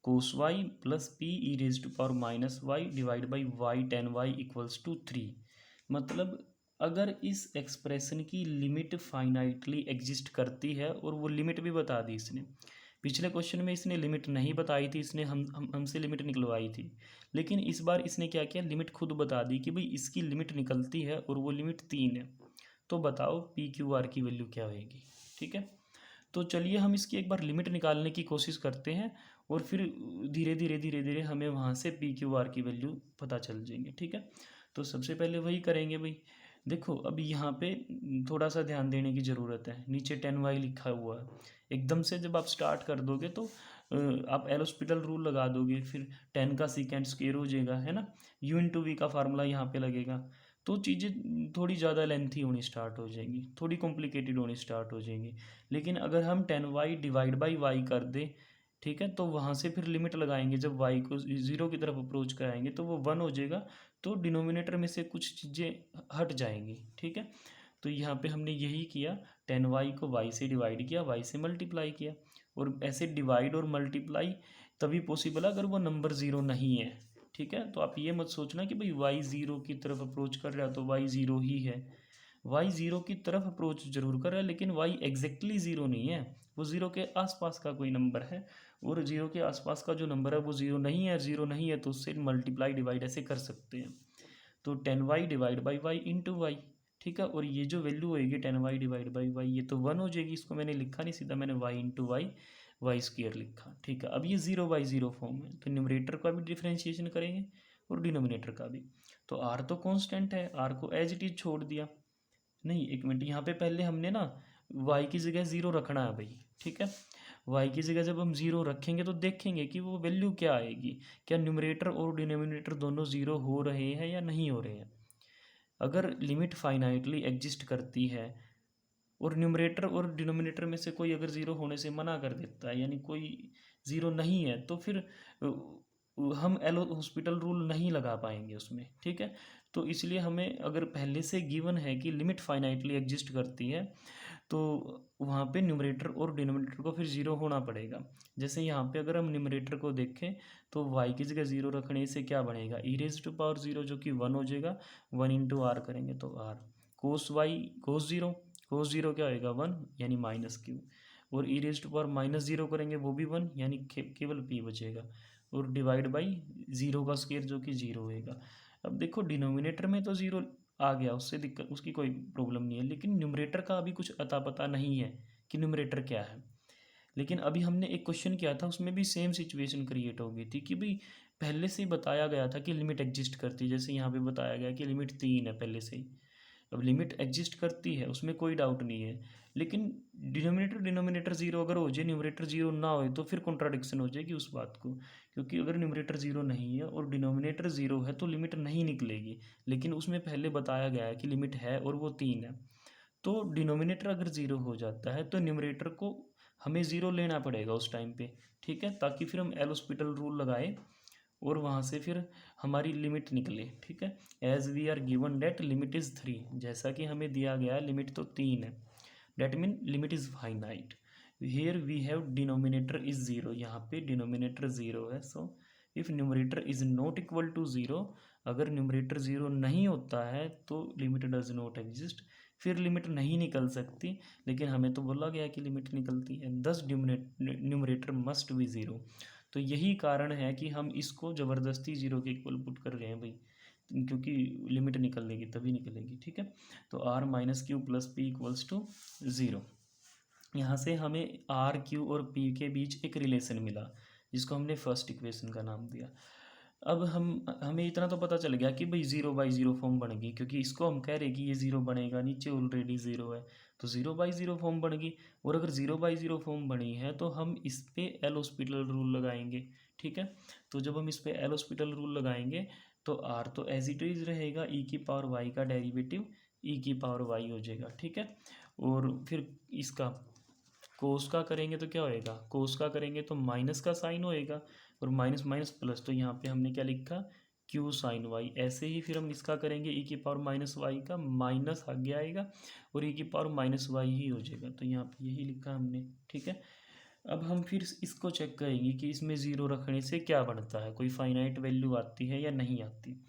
cos y plus p e⁻−y divide by y tan y equals to 3। मतलब अगर इस एक्सप्रेशन की लिमिट फाइनाइटली एग्जिस्ट करती है, और वो लिमिट भी बता दी इसने, पिछले क्वेश्चन में इसने लिमिट नहीं बताई थी, इसने हमसे लिमिट निकलवाई थी, लेकिन इस बार इसने क्या किया, लिमिट खुद बता दी कि भाई इसकी लिमिट निकलती है और वो लिमिट 3 है, तो बताओ पी क्यू आर की वैल्यू क्या होगी, ठीक है। तो चलिए हम इसकी एक बार लिमिट निकालने की कोशिश करते हैं, और फिर धीरे धीरे हमें वहाँ से पी क्यू आर की वैल्यू पता चल जाएंगे, ठीक है। तो सबसे पहले वही करेंगे भाई। देखो अब यहाँ पे थोड़ा सा ध्यान देने की ज़रूरत है, नीचे 10y लिखा हुआ है, एकदम से जब आप स्टार्ट कर दोगे तो आप एल हॉस्पिटल रूल लगा दोगे, फिर 10 का सीकेंड स्क्वायर हो जाएगा, है ना, u इंटू वी का फार्मूला यहाँ पे लगेगा, तो चीज़ें थोड़ी ज़्यादा लेंथी होनी स्टार्ट हो जाएंगी, थोड़ी कॉम्प्लिकेटेड होनी स्टार्ट हो जाएंगी। लेकिन अगर हम 10y डिवाइड बाई वाई कर दें, ठीक है, तो वहाँ से फिर लिमिट लगाएंगे, जब y को 0 की तरफ अप्रोच कराएंगे तो वो 1 हो जाएगा, तो डिनोमिनेटर में से कुछ चीज़ें हट जाएंगी, ठीक है। तो यहाँ पे हमने यही किया, 10y को y से डिवाइड किया, y से मल्टीप्लाई किया, और ऐसे डिवाइड और मल्टीप्लाई तभी पॉसिबल है अगर वो नंबर ज़ीरो नहीं है, ठीक है। तो आप ये मत सोचना कि भाई y 0 की तरफ अप्रोच कर रहा है तो y 0 ही है, y 0 की तरफ अप्रोच जरूर कर रहा है, लेकिन y एग्जैक्टली ज़ीरो नहीं है, वो ज़ीरो के आसपास का कोई नंबर है, और ज़ीरो के आसपास का जो नंबर है वो ज़ीरो नहीं है, ज़ीरो नहीं है तो उससे मल्टीप्लाई डिवाइड ऐसे कर सकते हैं। तो 10y divide by Y into Y, ठीक है, और ये जो वैल्यू होएगी 10y डिवाइड बाई वाई, ये तो 1 हो जाएगी, इसको मैंने लिखा नहीं, सीधा मैंने y into Y Y square लिखा, ठीक है। अब ये 0/0 फॉर्म है, तो न्यूमरेटर का भी डिफ्रेंशिएशन करेंगे और डिनोमिनेटर का भी। तो r तो कांस्टेंट है, r को एज इट इज छोड़ दिया, नहीं एक मिनट, यहाँ पे पहले हमने ना y की जगह 0 रखना है भाई, ठीक है। y की जगह जब हम 0 रखेंगे तो देखेंगे कि वो वैल्यू क्या आएगी, क्या न्यूमरेटर और डिनोमिनेटर दोनों 0 हो रहे हैं या नहीं हो रहे हैं। अगर लिमिट फाइनाइटली एग्जिस्ट करती है और न्यूमरेटर और डिनोमिनेटर में से कोई अगर ज़ीरो होने से मना कर देता है, यानी कोई ज़ीरो नहीं है, तो फिर हम एल हॉस्पिटल रूल नहीं लगा पाएंगे उसमें, ठीक है। तो इसलिए हमें अगर पहले से गिवन है कि लिमिट फाइनाइटली एग्जिस्ट करती है, तो वहाँ पे न्यूमरेटर और डिनोमिनेटर को फिर ज़ीरो होना पड़ेगा। जैसे यहाँ पे अगर हम न्यूमरेटर को देखें तो y की जगह 0 रखने से क्या बनेगा, e⁻0 जो कि 1 हो जाएगा, 1 इंटू आर करेंगे तो r, cos 0 कोस जीरो क्या होएगा 1 यानी माइनस क्यू, और E raise to power minus zero करेंगे वो भी 1 यानी केवल पी बचेगा, और डिवाइड बाई जीरो का स्क्वायर जो कि जीरो होएगा। अब देखो डिनोमिनेटर में तो जीरो आ गया, उससे दिक्कत, उसकी कोई प्रॉब्लम नहीं है, लेकिन न्यूमरेटर का अभी कुछ अता पता नहीं है कि न्यूमरेटर क्या है। लेकिन अभी हमने एक क्वेश्चन किया था, उसमें भी सेम सिचुएशन क्रिएट हो गई थी कि भाई पहले से ही बताया गया था कि लिमिट एग्जिस्ट करती है, जैसे यहाँ पे बताया गया कि लिमिट 3 है पहले से ही। अब लिमिट एग्जिस्ट करती है, उसमें कोई डाउट नहीं है, लेकिन डिनोमिनेटर डिनोमिनेटर जीरो अगर हो जाए, न्यूमरेटर जीरो ना हो, तो फिर कॉन्ट्राडिक्शन हो जाएगी उस बात को, क्योंकि अगर न्यूमरेटर जीरो नहीं है और डिनोमिनेटर जीरो है तो लिमिट नहीं निकलेगी, लेकिन उसमें पहले बताया गया है कि लिमिट है और वो 3 है। तो डिनोमिनेटर अगर ज़ीरो हो जाता है तो न्यूमरेटर को हमें ज़ीरो लेना पड़ेगा उस टाइम पे, ठीक है, ताकि फिर हम एल हॉस्पिटल रूल लगाए और वहाँ से फिर हमारी लिमिट निकले, ठीक है। As we are given that limit is 3, जैसा कि हमें दिया गया है लिमिट तो 3 है, that mean limit is finite. Here we have denominator is zero, यहाँ पे डिनोमिनेटर ज़ीरो है, so if numerator is not equal to zero, अगर न्यूमरेटर ज़ीरो नहीं होता है तो लिमिट डज नॉट एग्जिस्ट, फिर लिमिट नहीं निकल सकती, लेकिन हमें तो बोला गया कि लिमिट निकलती है, दस न्यूमरेटर मस्ट बी ज़ीरो। तो यही कारण है कि हम इसको ज़बरदस्ती ज़ीरो के इक्वल पुट कर रहे हैं भाई, क्योंकि लिमिट निकलेगी तभी निकलेगी, ठीक है। तो R minus Q plus P equals to zero. यहाँ से हमें आर क्यू और पी के बीच एक रिलेशन मिला, जिसको हमने फर्स्ट इक्वेशन का नाम दिया। अब हमें इतना तो पता चल गया कि भाई ज़ीरो बाई ज़ीरो फॉर्म बन गई, क्योंकि इसको हम कह रहे कि ये ज़ीरो बनेगा, नीचे ऑलरेडी ज़ीरो है, तो ज़ीरो बाई ज़ीरो फॉर्म बन गई। और अगर ज़ीरो बाई ज़ीरो फॉर्म बनी है तो हम इस पे एल हॉस्पिटल रूल लगाएंगे, ठीक है। तो जब हम इस पे एल हॉस्पिटल रूल लगाएंगे तो आर तो एज इट इज़ रहेगा, ई की पावर वाई का डेरिवेटिव ई की पावर वाई हो जाएगा, ठीक है। और फिर इसका कोस का करेंगे तो क्या होएगा, कोस का करेंगे तो माइनस का साइन होएगा, और माइनस माइनस प्लस, तो यहाँ पे हमने क्या लिखा, क्यू साइन वाई। ऐसे ही फिर हम इसका करेंगे, ई की पावर माइनस वाई का माइनस आगे आएगा और ई की पावर माइनस वाई ही हो जाएगा, तो यहाँ पे यही लिखा हमने, ठीक है। अब हम फिर इसको चेक करेंगे कि इसमें ज़ीरो रखने से क्या बनता है, कोई फाइनाइट वैल्यू आती है या नहीं आती।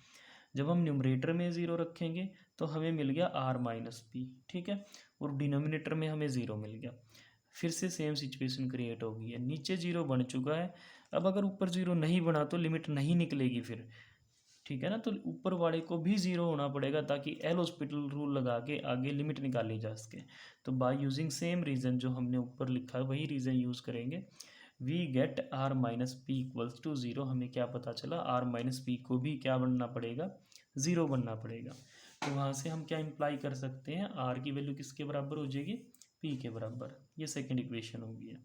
जब हम न्यूमरेटर में ज़ीरो रखेंगे तो हमें मिल गया आर माइनस पी, ठीक है, और डिनोमिनेटर में हमें ज़ीरो मिल गया। फिर से सेम सिचुएशन क्रिएट हो गई है, नीचे जीरो बन चुका है, अब अगर ऊपर जीरो नहीं बना तो लिमिट नहीं निकलेगी फिर, ठीक है ना। तो ऊपर वाले को भी जीरो होना पड़ेगा ताकि एल हॉस्पिटल रूल लगा के आगे लिमिट निकाली जा सके। तो बाय यूजिंग सेम रीज़न जो हमने ऊपर लिखा है वही रीज़न यूज़ करेंगे, we get R minus P equals to zero. हमें क्या पता चला, आर माइनस पी को भी क्या बनना पड़ेगा, ज़ीरो बनना पड़ेगा। तो वहाँ से हम क्या इम्प्लाई कर सकते हैं, आर की वैल्यू किसके बराबर हो जाएगी, पी के बराबर। ये सेकेंड इक्वेशन हो गई है,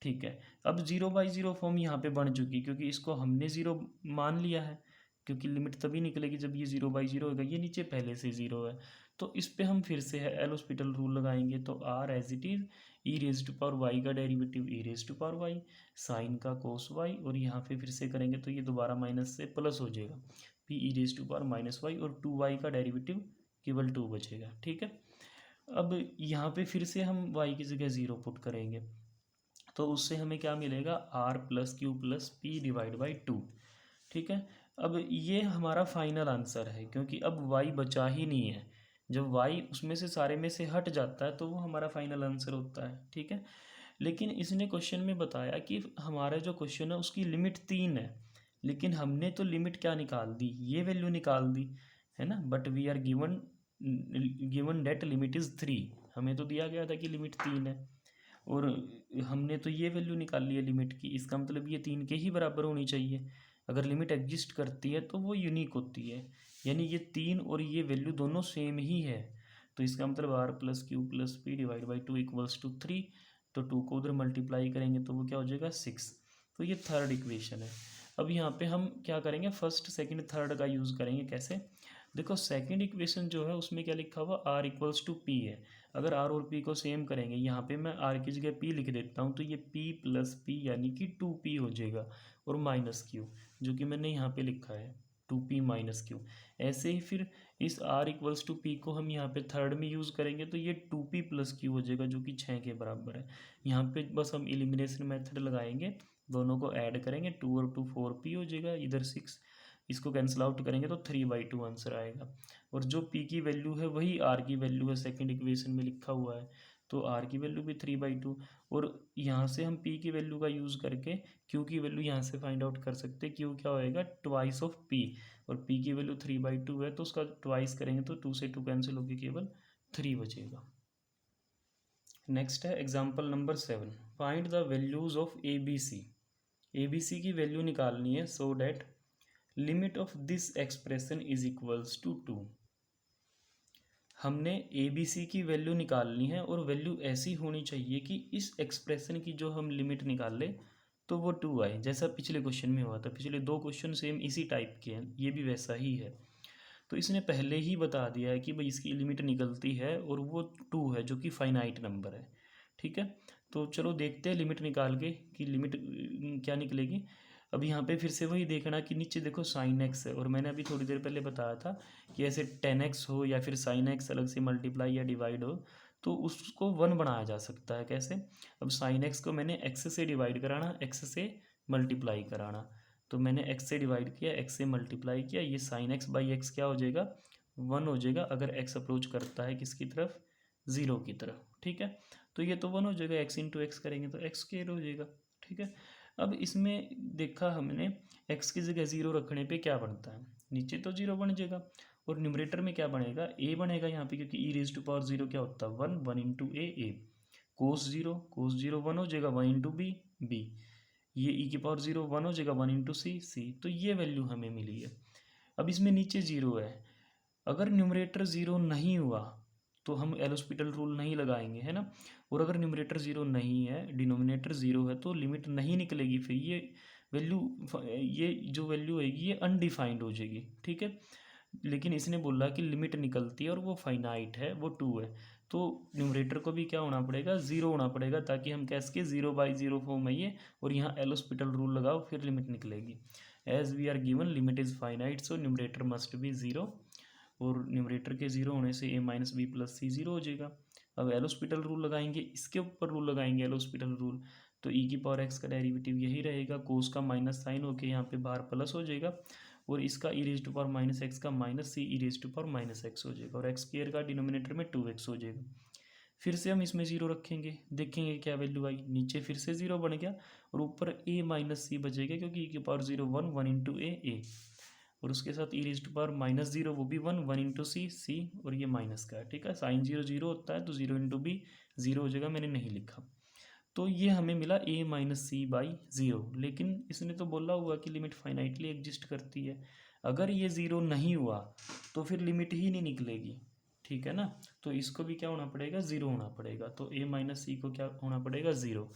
ठीक है। अब ज़ीरो बाई ज़ीरो फॉर्म यहाँ पे बन चुकी, क्योंकि इसको हमने ज़ीरो मान लिया है, क्योंकि लिमिट तभी निकलेगी जब ये ज़ीरो बाई ज़ीरो होगा, ये नीचे पहले से ज़ीरो है। तो इस पे हम फिर से है एल हॉस्पिटल रूल लगाएंगे, तो are as it is E raise to power Y का derivative E raise to power Y, sine का कोस वाई, और यहाँ पे फिर से करेंगे तो ये दोबारा माइनस से प्लस हो जाएगा, P E raise to power minus Y, और टू वाई का डेरिवेटिव केवल टू बचेगा, ठीक है। अब यहाँ पे फिर से हम y की जगह ज़ीरो पुट करेंगे, तो उससे हमें क्या मिलेगा, R plus Q plus P divide by two, ठीक है। अब ये हमारा फाइनल आंसर है, क्योंकि अब y बचा ही नहीं है, जब y उसमें से सारे में से हट जाता है तो वो हमारा फाइनल आंसर होता है, ठीक है। लेकिन इसने क्वेश्चन में बताया कि हमारा जो क्वेश्चन है उसकी लिमिट 3 है, लेकिन हमने तो लिमिट क्या निकाल दी, ये वैल्यू निकाल दी है ना, but we are given that limit is 3। हमें तो दिया गया था कि लिमिट 3 है, और हमने तो ये वैल्यू निकाल ली है लिमिट की, इसका मतलब ये 3 के ही बराबर होनी चाहिए। अगर लिमिट एग्जिस्ट करती है तो वो यूनिक होती है, यानी ये 3 और ये वैल्यू दोनों सेम ही है, तो इसका मतलब R plus Q plus P divide by two equals to 3। तो 2 को उधर मल्टीप्लाई करेंगे तो वो क्या हो जाएगा 6। तो ये थर्ड इक्वेशन है। अब यहाँ पे हम क्या करेंगे, फर्स्ट सेकंड थर्ड का यूज़ करेंगे। कैसे, देखो सेकंड इक्वेशन जो है उसमें क्या लिखा हुआ, आर इक्वल्स टू पी है। अगर आर और पी को सेम करेंगे, यहाँ पे मैं आर की जगह पी लिख देता हूँ, तो ये पी प्लस पी यानी कि 2p हो जाएगा, और माइनस क्यू जो कि मैंने यहाँ पे लिखा है 2p माइनस क्यू। ऐसे ही फिर इस r इक्वल्स टू पी को हम यहाँ पे थर्ड में यूज़ करेंगे, तो ये 2p प्लस क्यू हो जाएगा जो कि 6 के बराबर है। यहाँ पे बस हम एलिमिनेशन मेथड लगाएंगे, दोनों को ऐड करेंगे, 2 और 2 4p हो जाएगा, इधर 6, इसको कैंसिल आउट करेंगे तो 3/2 आंसर आएगा। और जो p की वैल्यू है वही r की वैल्यू है, सेकंड इक्वेशन में लिखा हुआ है, तो r की वैल्यू भी 3/2। और यहाँ से हम p की वैल्यू का यूज़ करके q की वैल्यू यहाँ से फाइंड आउट कर सकते हैं। q क्या होएगा, ट्वाइस ऑफ p, और p की वैल्यू 3/2 है तो उसका ट्वाइस करेंगे तो 2 से 2 कैंसिल होकर केवल 3 बचेगा। नेक्स्ट है example number 7, find the values of A B C. A B C की वैल्यू निकालनी है, so that limit of this expression is equals to 2। हमने ए बी सी की वैल्यू निकालनी है और वैल्यू ऐसी होनी चाहिए कि इस एक्सप्रेशन की जो हम लिमिट निकाल ले तो वो 2 आए, जैसा पिछले क्वेश्चन में हुआ था। पिछले 2 क्वेश्चन सेम इसी टाइप के हैं, ये भी वैसा ही है। तो इसने पहले ही बता दिया है कि भाई इसकी लिमिट निकलती है और वो 2 है जो कि फाइनाइट नंबर है। ठीक है, तो चलो देखते हैं लिमिट निकाल के कि लिमिट क्या निकलेगी। अब यहाँ पे फिर से वही देखना कि नीचे देखो साइन एक्स है, और मैंने अभी थोड़ी देर पहले बताया था कि ऐसे 10x हो या फिर साइन एक्स अलग से मल्टीप्लाई या डिवाइड हो तो उसको 1 बनाया जा सकता है। कैसे, अब साइन एक्स को मैंने x से डिवाइड कराना, x से मल्टीप्लाई कराना, तो मैंने x से डिवाइड किया, x से मल्टीप्लाई किया, ये साइन एक्स बाई एक्स क्या हो जाएगा, 1 हो जाएगा अगर x अप्रोच करता है किसकी तरफ, 0 की तरफ। ठीक है, तो ये तो 1 हो जाएगा, x इंटू एक्स करेंगे तो x स्क्वायर हो जाएगा। ठीक है, अब इसमें देखा हमने x की जगह 0 रखने पे क्या बनता है, नीचे तो 0 बन जाएगा और न्यूमरेटर में क्या बनेगा, a बनेगा यहाँ पे, क्योंकि e रेज टू पावर 0 क्या होता है 1, 1 इंटू ए, कोस 0 1 हो जाएगा 1 इंटू बी, ये e की पावर 0 1 हो जाएगा 1 इंटू सी, तो ये वैल्यू हमें मिली है। अब इसमें नीचे 0 है, अगर न्यूमरेटर 0 नहीं हुआ तो हम एल हॉस्पिटल रूल नहीं लगाएंगे, है ना। और अगर न्यूमरेटर 0 नहीं है, डिनोमिनेटर 0 है, तो लिमिट नहीं निकलेगी, फिर ये वैल्यू, ये जो वैल्यू होगी ये अनडिफाइंड हो जाएगी। ठीक है, लेकिन इसने बोला कि लिमिट निकलती है और वो फाइनाइट है, वो 2 है, तो न्यूमरेटर को भी क्या होना पड़ेगा, 0 होना पड़ेगा, ताकि हम कह सके 0/0 फॉर्म है ये, और यहाँ एल हॉस्पिटल रूल लगाओ फिर लिमिट निकलेगी। As we are given limit is finite so numerator must be 0, और न्यूमरेटर के 0 होने से a minus B plus C 0 हो जाएगा। अब एल हॉस्पिटल रूल लगाएंगे, इसके ऊपर रूल लगाएंगे एल हॉस्पिटल रूल, तो e की पावर x का डेरिवेटिव यही रहेगा, कोस का माइनस साइन होके यहाँ पे बाहर प्लस हो जाएगा, और इसका e raise to power minus x का minus C E raise to power minus x हो जाएगा, और एक्स स्क्वायर का डिनोमिनेटर में 2x हो जाएगा। फिर से हम इसमें 0 रखेंगे, देखेंगे क्या वैल्यू आई, नीचे फिर से 0 बन गया और ऊपर a माइनस सी बचेगा, क्योंकि e की पावर 0 1 इंटू ए, और उसके साथ ई रेज टू पावर माइनस 0 वो भी 1 इंटू सी, और ये माइनस का है। ठीक है, साइन 0 0 होता है तो 0 इंटू बी 0 हो जाएगा, मैंने नहीं लिखा। तो ये हमें मिला a माइनस सी बाई 0, लेकिन इसने तो बोला हुआ कि लिमिट फाइनाइटली एग्जिस्ट करती है, अगर ये 0 नहीं हुआ तो फिर लिमिट ही नहीं निकलेगी। ठीक है ना, तो इसको भी क्या होना पड़ेगा, 0 होना पड़ेगा, तो a माइनस सी को क्या होना पड़ेगा, 0।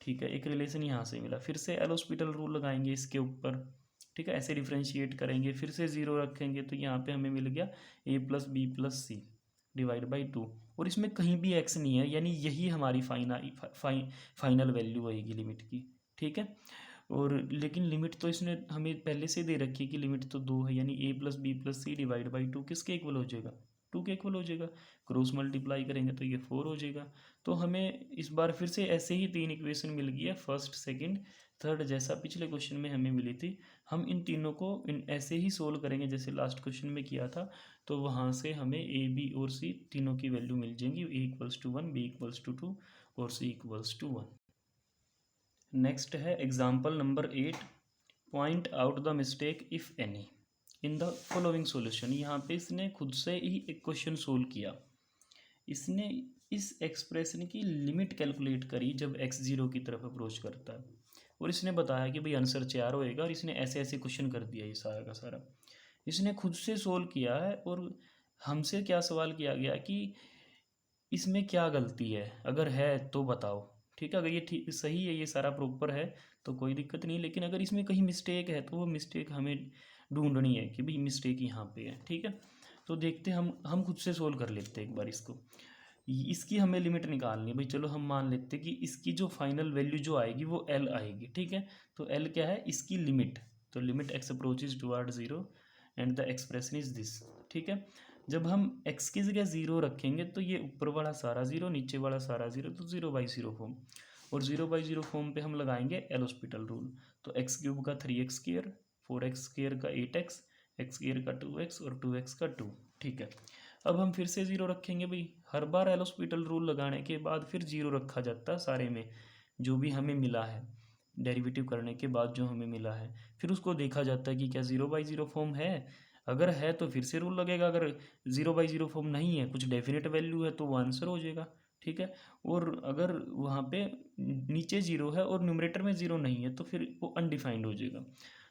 ठीक है, एक रिलेशन यहाँ से मिला, फिर से एल हॉस्पिटल रूल लगाएंगे इसके ऊपर। ठीक है, ऐसे डिफ्रेंशिएट करेंगे, फिर से 0 रखेंगे, तो यहाँ पे हमें मिल गया a plus B plus C divide by 2, और इसमें कहीं भी x नहीं है, यानी यही हमारी फाइनल वैल्यू आएगी लिमिट की। ठीक है, और लेकिन लिमिट तो इसने हमें पहले से दे रखी है कि लिमिट तो 2 है, यानी a plus B plus C divide by 2 किसके इक्वल हो जाएगा, 2 के इक्वल हो जाएगा। क्रॉस मल्टीप्लाई करेंगे तो ये 4 हो जाएगा। तो हमें इस बार फिर से ऐसे ही 3 इक्वेशन मिल गई है, फर्स्ट सेकंड थर्ड, जैसा पिछले क्वेश्चन में हमें मिली थी। हम इन तीनों को ऐसे ही सोल्व करेंगे जैसे लास्ट क्वेश्चन में किया था, तो वहाँ से हमें ए बी और सी तीनों की वैल्यू मिल जाएंगी, a equals to 1, b equals to 2 और c इक्वल्स टू 1। नेक्स्ट है example number 8, point out the mistake if any in the following solution. यहाँ पे इसने खुद से ही एक क्वेश्चन सोल्व किया, इसने इस एक्सप्रेशन की लिमिट कैलकुलेट करी जब x 0 की तरफ अप्रोच करता है, और इसने बताया कि भाई आंसर 4 होएगा, और इसने ऐसे ऐसे क्वेश्चन कर दिया ये सारा का सारा, इसने खुद से सोल्व किया है। और हमसे क्या सवाल किया गया कि इसमें क्या गलती है, अगर है तो बताओ। ठीक है, अगर ये ठीक सही है, ये सारा प्रॉपर है तो कोई दिक्कत नहीं, लेकिन अगर इसमें कहीं मिस्टेक है तो वो मिस्टेक हमें ढूंढनी है कि भाई मिस्टेक यहाँ पे है। ठीक है, तो देखते हम खुद से सोल्व कर लेते हैं एक बार इसको। इसकी हमें लिमिट निकालनी है भाई, चलो हम मान लेते हैं कि इसकी जो फाइनल वैल्यू जो आएगी वो l आएगी। ठीक है, तो l क्या है, इसकी लिमिट, तो limit x approaches toward 0 and the expression is this. ठीक है, जब हम x की जगह 0 रखेंगे तो ये ऊपर वाला सारा 0, नीचे वाला सारा 0, तो 0/0 फॉर्म, और 0/0 फॉर्म पे हम लगाएंगे एल हॉस्पिटल रूल, तो x क्यूब का 3x स्क्वायर 4x² का 8x, x² का 2x और 2x का 2। ठीक है, अब हम फिर से 0 रखेंगे भाई। हर बार एलोस्पिटल रूल लगाने के बाद फिर 0 रखा जाता है सारे में, जो भी हमें मिला है डेरिवेटिव करने के बाद जो हमें मिला है, फिर उसको देखा जाता है कि क्या 0/0 फॉर्म है। अगर है तो फिर से रूल लगेगा, अगर 0/0 फॉर्म नहीं है, कुछ डेफिनेट वैल्यू है, तो वो आंसर हो जाएगा। ठीक है, और अगर वहाँ पे नीचे 0 है और न्यूमरेटर में 0 नहीं है तो फिर वो अनडिफाइंड हो जाएगा।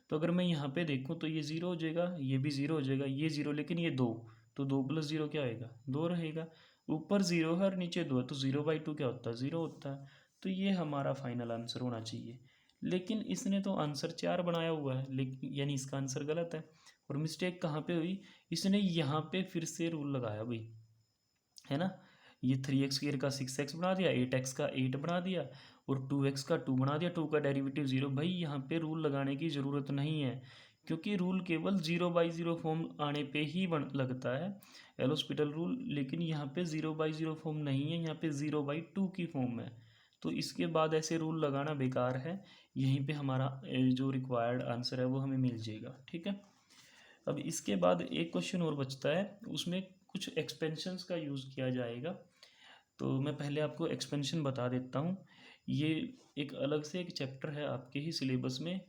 तो अगर मैं यहाँ पे देखूँ तो ये 0 हो जाएगा, ये भी 0 हो जाएगा, ये 0, लेकिन ये 2, तो 2 + 0 क्या आएगा, 2 रहेगा। ऊपर 0 है और नीचे 2 है, तो 0/2 क्या होता है, 0 होता है। तो ये हमारा फाइनल आंसर होना चाहिए। लेकिन इसने तो आंसर 4 बनाया हुआ है, लेकिन यानी इसका आंसर गलत है। और मिस्टेक कहाँ पे हुई, इसने यहाँ पे फिर से रूल लगाया भाई, है ना। ये 3x² का 6x बना दिया, 8x का 8 बना दिया और 2x का 2 बना दिया, 2 का डेरिवेटिव 0। भाई यहाँ पे रूल लगाने की ज़रूरत नहीं है, क्योंकि रूल केवल 0/0 फॉर्म आने पे ही लगता है, एलोस्पिटल रूल। लेकिन यहाँ पे 0/0 फॉर्म नहीं है, यहाँ पे 0/2 की फॉर्म है। तो इसके बाद ऐसे रूल लगाना बेकार है। यहीं पे हमारा जो रिक्वायर्ड आंसर है वो हमें मिल जाएगा। ठीक है, अब इसके बाद एक क्वेश्चन और बचता है, उसमें कुछ एक्सपेंशंस का यूज़ किया जाएगा। तो मैं पहले आपको एक्सपेंशन बता देता हूँ। ये एक अलग से एक चैप्टर है आपके ही सिलेबस में।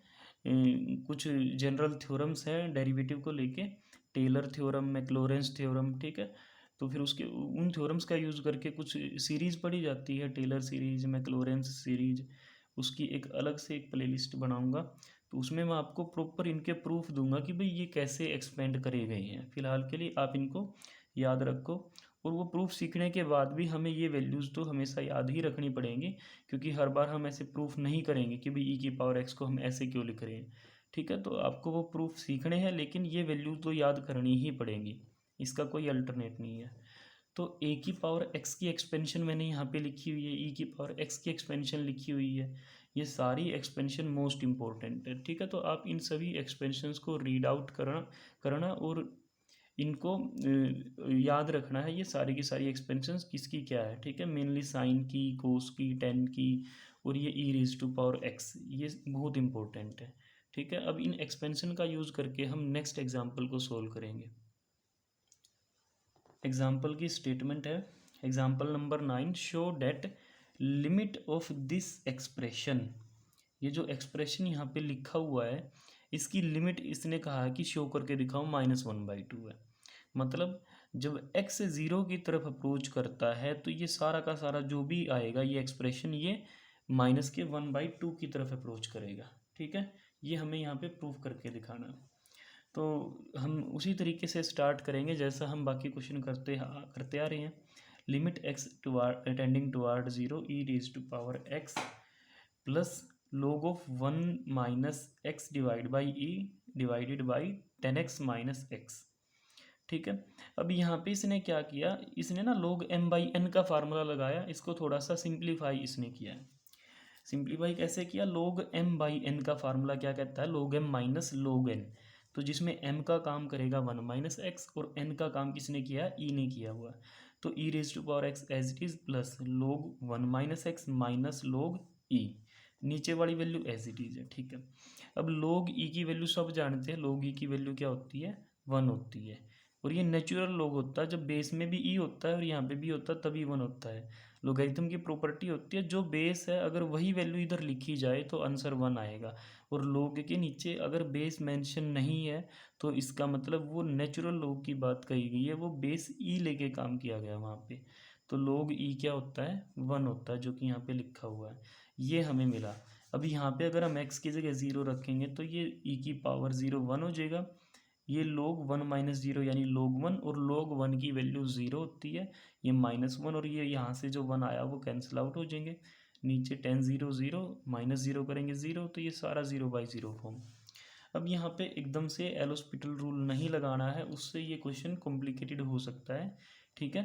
कुछ जनरल थ्योरम्स हैं डेरिवेटिव को लेके, टेलर थ्योरम, मैक्लॉरेंस थ्योरम। ठीक है, तो फिर उसके उन थ्योरम्स का यूज़ करके कुछ सीरीज़ पढ़ी जाती है, टेलर सीरीज, मैक्लॉरेंस सीरीज। उसकी एक अलग से एक प्लेलिस्ट बनाऊंगा, तो उसमें मैं आपको प्रॉपर इनके प्रूफ दूंगा कि भाई ये कैसे एक्सपेंड करे गए हैं। फिलहाल के लिए आप इनको याद रखो, और वो प्रूफ सीखने के बाद भी हमें ये वैल्यूज़ तो हमेशा याद ही रखनी पड़ेंगी, क्योंकि हर बार हम ऐसे प्रूफ नहीं करेंगे कि भाई e⁻x को हम ऐसे क्यों लिख रहे हैं। ठीक है, तो आपको वो प्रूफ सीखने हैं, लेकिन ये वैल्यू तो याद करनी ही पड़ेंगी, इसका कोई अल्टरनेट नहीं है। तो e⁻x की एक्सपेंशन मैंने यहाँ पे लिखी हुई है, e⁻x की एक्सपेंशन लिखी हुई है। ये सारी एक्सपेंशन मोस्ट इम्पोर्टेंट है। ठीक है, तो आप इन सभी एक्सपेंशंस को रीड आउट करना और इनको याद रखना है, ये सारी की सारी एक्सपेंशंस किसकी क्या है। ठीक है, मेनली साइन की, कोस की, टेन की, और ये e⁻x, ये बहुत इंपॉर्टेंट है। ठीक है, अब इन एक्सपेंशन का यूज़ करके हम नेक्स्ट एग्जाम्पल को सोल्व करेंगे। एग्जाम्पल की स्टेटमेंट है, example number 9, show that limit of this expression. ये जो एक्सप्रेशन यहाँ पे लिखा हुआ है, इसकी लिमिट इसने कहा है कि शो करके दिखाओ -1/2 है। मतलब जब x 0 की तरफ अप्रोच करता है तो ये सारा का सारा जो भी आएगा ये एक्सप्रेशन, ये -1/2 की तरफ अप्रोच करेगा। ठीक है, ये हमें यहाँ पे प्रूफ करके दिखाना है। तो हम उसी तरीके से स्टार्ट करेंगे जैसा हम बाकी क्वेश्चन करते आ रहे हैं। Limit x tending toward 0 e⁻x plus log of 1 - x divide by e divided by 10x - x। ठीक है, अब यहाँ पे इसने क्या किया, इसने ना log m/n का फार्मूला लगाया, इसको थोड़ा सा सिंप्लीफाई इसने किया है। सिंप्लीफाई कैसे किया, log m/n का फार्मूला क्या कहता है, log m minus log n। तो जिसमें m का काम करेगा 1 - x और n का काम किसने किया, e ने किया हुआ। तो e⁻x as it is plus log 1 - x minus log e, नीचे वाली वैल्यू एज इट इज है। ठीक है, अब log e की वैल्यू सब जानते हैं, log e की वैल्यू क्या होती है, 1 होती है। और ये नेचुरल log होता है, जब बेस में भी e होता है और यहाँ पे भी होता है तभी 1 होता है। लोगरिथम की प्रॉपर्टी होती है, जो बेस है अगर वही वैल्यू इधर लिखी जाए तो आंसर 1 आएगा, और log के नीचे अगर बेस मेंशन नहीं है तो इसका मतलब वो नेचुरल log की बात कही गई है, वो बेस e लेके काम किया गया वहाँ पे। तो log e क्या होता है, 1 होता है, जो कि यहाँ पे लिखा हुआ है, ये हमें मिला। अब यहाँ पे अगर हम x की जगह 0 रखेंगे तो ये e⁻0 1 हो जाएगा। ये log 1 - 0 यानी log 1, और log 1 की वैल्यू 0 होती है, ये -1, और ये यहाँ से जो 1 आया वो कैंसिल आउट हो जाएंगे। नीचे 10 0 0 -0 करेंगे 0, तो ये सारा 0/0 फॉर्म। अब यहाँ पे एकदम से एलोस्पिटल रूल नहीं लगाना है, उससे ये क्वेश्चन कॉम्प्लिकेटेड हो सकता है। ठीक है,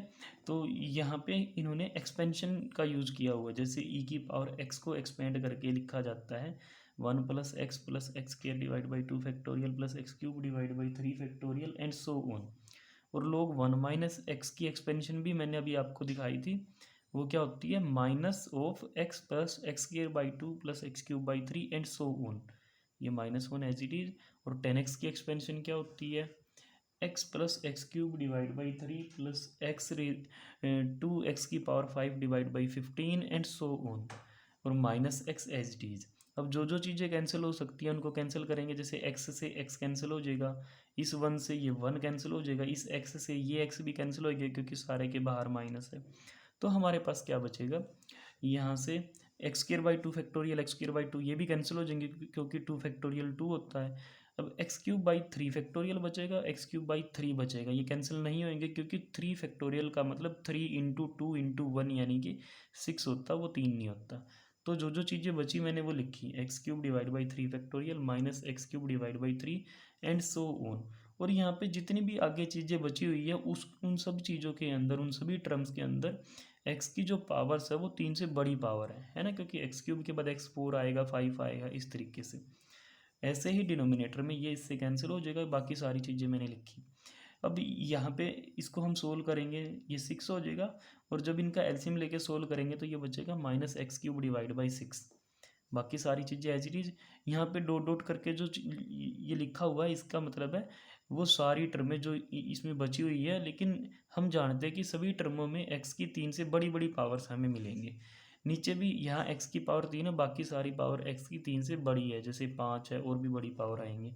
तो यहाँ पे इन्होंने एक्सपेंशन का यूज़ किया हुआ है, जैसे e⁻x को एक्सपेंड करके लिखा जाता है 1 + x + x² divide by 2 factorial plus x³ divide by 3 factorial and so on. और log 1 - x की एक्सपेंशन भी मैंने अभी आपको दिखाई थी, वो क्या होती है, -(x + x² by 2 + x³ by 3 and so on. ये -1 एज इट इज। और 10x की एक्सपेंशन क्या होती है, x plus x cube divide by 3 plus x 2x की power 5 divide by 15 and so on, और -x एज इट इज। अब जो जो चीज़ें कैंसिल हो सकती हैं उनको कैंसिल करेंगे, जैसे x से x कैंसिल हो जाएगा, इस 1 से ये 1 कैंसिल हो जाएगा, इस x से ये x भी कैंसिल हो गया क्योंकि सारे के बाहर माइनस है। तो हमारे पास क्या बचेगा, यहाँ से x square by 2 factorial x square by 2 ये भी कैंसिल हो जाएंगे क्योंकि 2 फैक्टोरियल 2 होता है। अब एक्स क्यूब बाई 3 फैक्टोरियल बचेगा, एक्स क्यूब बाई 3 बचेगा, ये कैंसिल नहीं होंगे क्योंकि 3 फैक्टोरियल का मतलब 3 इंटू 2 इंटू 1 यानी कि 6 होता, वो 3 नहीं होता। तो जो जो चीज़ें बची मैंने वो लिखी, x cube divide by 3 factorial minus x cube divide by 3 and so on. और यहाँ पे जितनी भी आगे चीज़ें बची हुई है उस उन सब चीज़ों के अंदर, उन सभी टर्म्स के अंदर एक्स की जो पावर्स है वो 3 से बड़ी पावर है ना, क्योंकि एक्स क्यूब के बाद एक्स 4 आएगा, 5 आएगा, इस तरीके से। ऐसे ही डिनोमिनेटर में ये इससे कैंसिल हो जाएगा, बाकी सारी चीज़ें मैंने लिखी। अब यहाँ पे इसको हम सोल्व करेंगे, ये 6 हो जाएगा, और जब इनका एलसीएम लेके सोल्व करेंगे तो ये बचेगा -एक्स क्यूब डिवाइड बाई 6। बाकी सारी चीज़ें एज इट इज। यहाँ पे डॉट डॉट करके जो ये लिखा हुआ है इसका मतलब है वो सारी टर्में जो इसमें बची हुई है, लेकिन हम जानते हैं कि सभी टर्मों में एक्स की 3 से बड़ी बड़ी पावर्स हमें मिलेंगे। नीचे भी यहाँ एक्स की पावर 3 है, बाकी सारी पावर एक्स की 3 से बड़ी है, जैसे 5 है और भी बड़ी पावर आएंगे।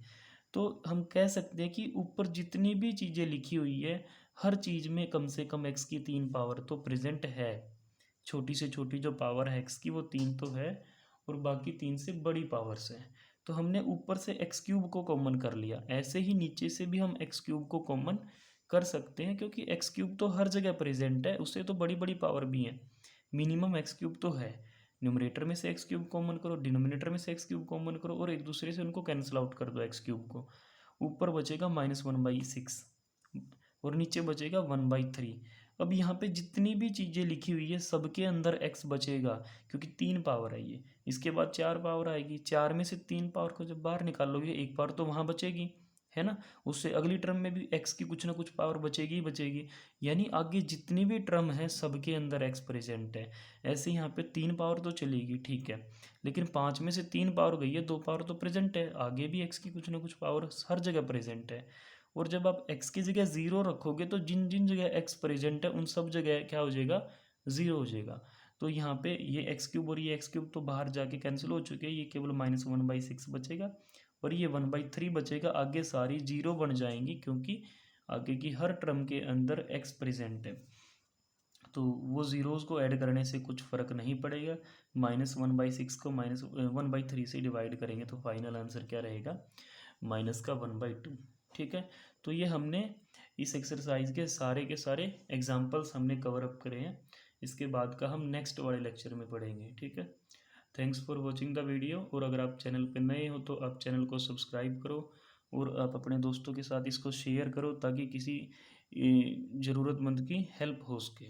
तो हम कह सकते हैं कि ऊपर जितनी भी चीज़ें लिखी हुई है हर चीज़ में कम से कम एक्स की 3 पावर तो प्रेजेंट है। छोटी से छोटी जो पावर है एक्स की वो 3 तो है, और बाकी 3 से बड़ी पावर्स है। तो हमने ऊपर से एक्स क्यूब को कॉमन कर लिया, ऐसे ही नीचे से भी हम एक्स क्यूब को कॉमन कर सकते हैं क्योंकि एक्स क्यूब तो हर जगह प्रेजेंट है, उससे तो बड़ी बड़ी पावर भी है, मिनिमम एक्स क्यूब तो है। न्यूमरेटर में से एक्स क्यूब कॉमन करो, डिनोमिनेटर में से एक्स क्यूब कॉमन करो, और एक दूसरे से उनको कैंसिल आउट कर दो एक्स क्यूब को। ऊपर बचेगा -1/6 और नीचे बचेगा 1/3। अब यहाँ पे जितनी भी चीज़ें लिखी हुई है सबके अंदर x बचेगा, क्योंकि 3 पावर है ये। इसके बाद 4 पावर आएगी, 4 में से 3 पावर को जब बाहर निकालोगे एक पावर तो वहाँ बचेगी, है ना। उससे अगली टर्म में भी x की कुछ ना कुछ पावर बचेगी ही बचेगी, यानी आगे जितनी भी टर्म है सबके अंदर x प्रेजेंट है। ऐसे यहाँ पे 3 पावर तो चलेगी, ठीक है, लेकिन 5 में से 3 पावर गई है, 2 पावर तो प्रेजेंट है, आगे भी x की कुछ ना कुछ पावर हर जगह प्रेजेंट है। और जब आप x की जगह 0 रखोगे तो जिन जिन जगह x प्रेजेंट है उन सब जगह क्या हो जाएगा, 0 हो जाएगा। तो यहाँ पे ये एक्स क्यूब और ये एक्स क्यूब तो बाहर जाके कैंसिल हो चुके हैं, ये केवल -1/6 बचेगा, और ये 1/3 बचेगा। आगे सारी 0 बन जाएंगी क्योंकि आगे की हर टर्म के अंदर x प्रेजेंट है, तो वो ज़ीरोज़ को ऐड करने से कुछ फ़र्क नहीं पड़ेगा। -1/6 को -1/3 से डिवाइड करेंगे तो फाइनल आंसर क्या रहेगा, -1/2। ठीक है, तो ये हमने इस एक्सरसाइज के सारे एग्जाम्पल्स हमने कवर अप करे हैं। इसके बाद का हम नेक्स्ट वाले लेक्चर में पढ़ेंगे। ठीक है, thanks for watching the video. और अगर आप चैनल पर नए हो तो आप चैनल को सब्सक्राइब करो और आप अपने दोस्तों के साथ इसको शेयर करो ताकि किसी ज़रूरतमंद की हेल्प हो सके।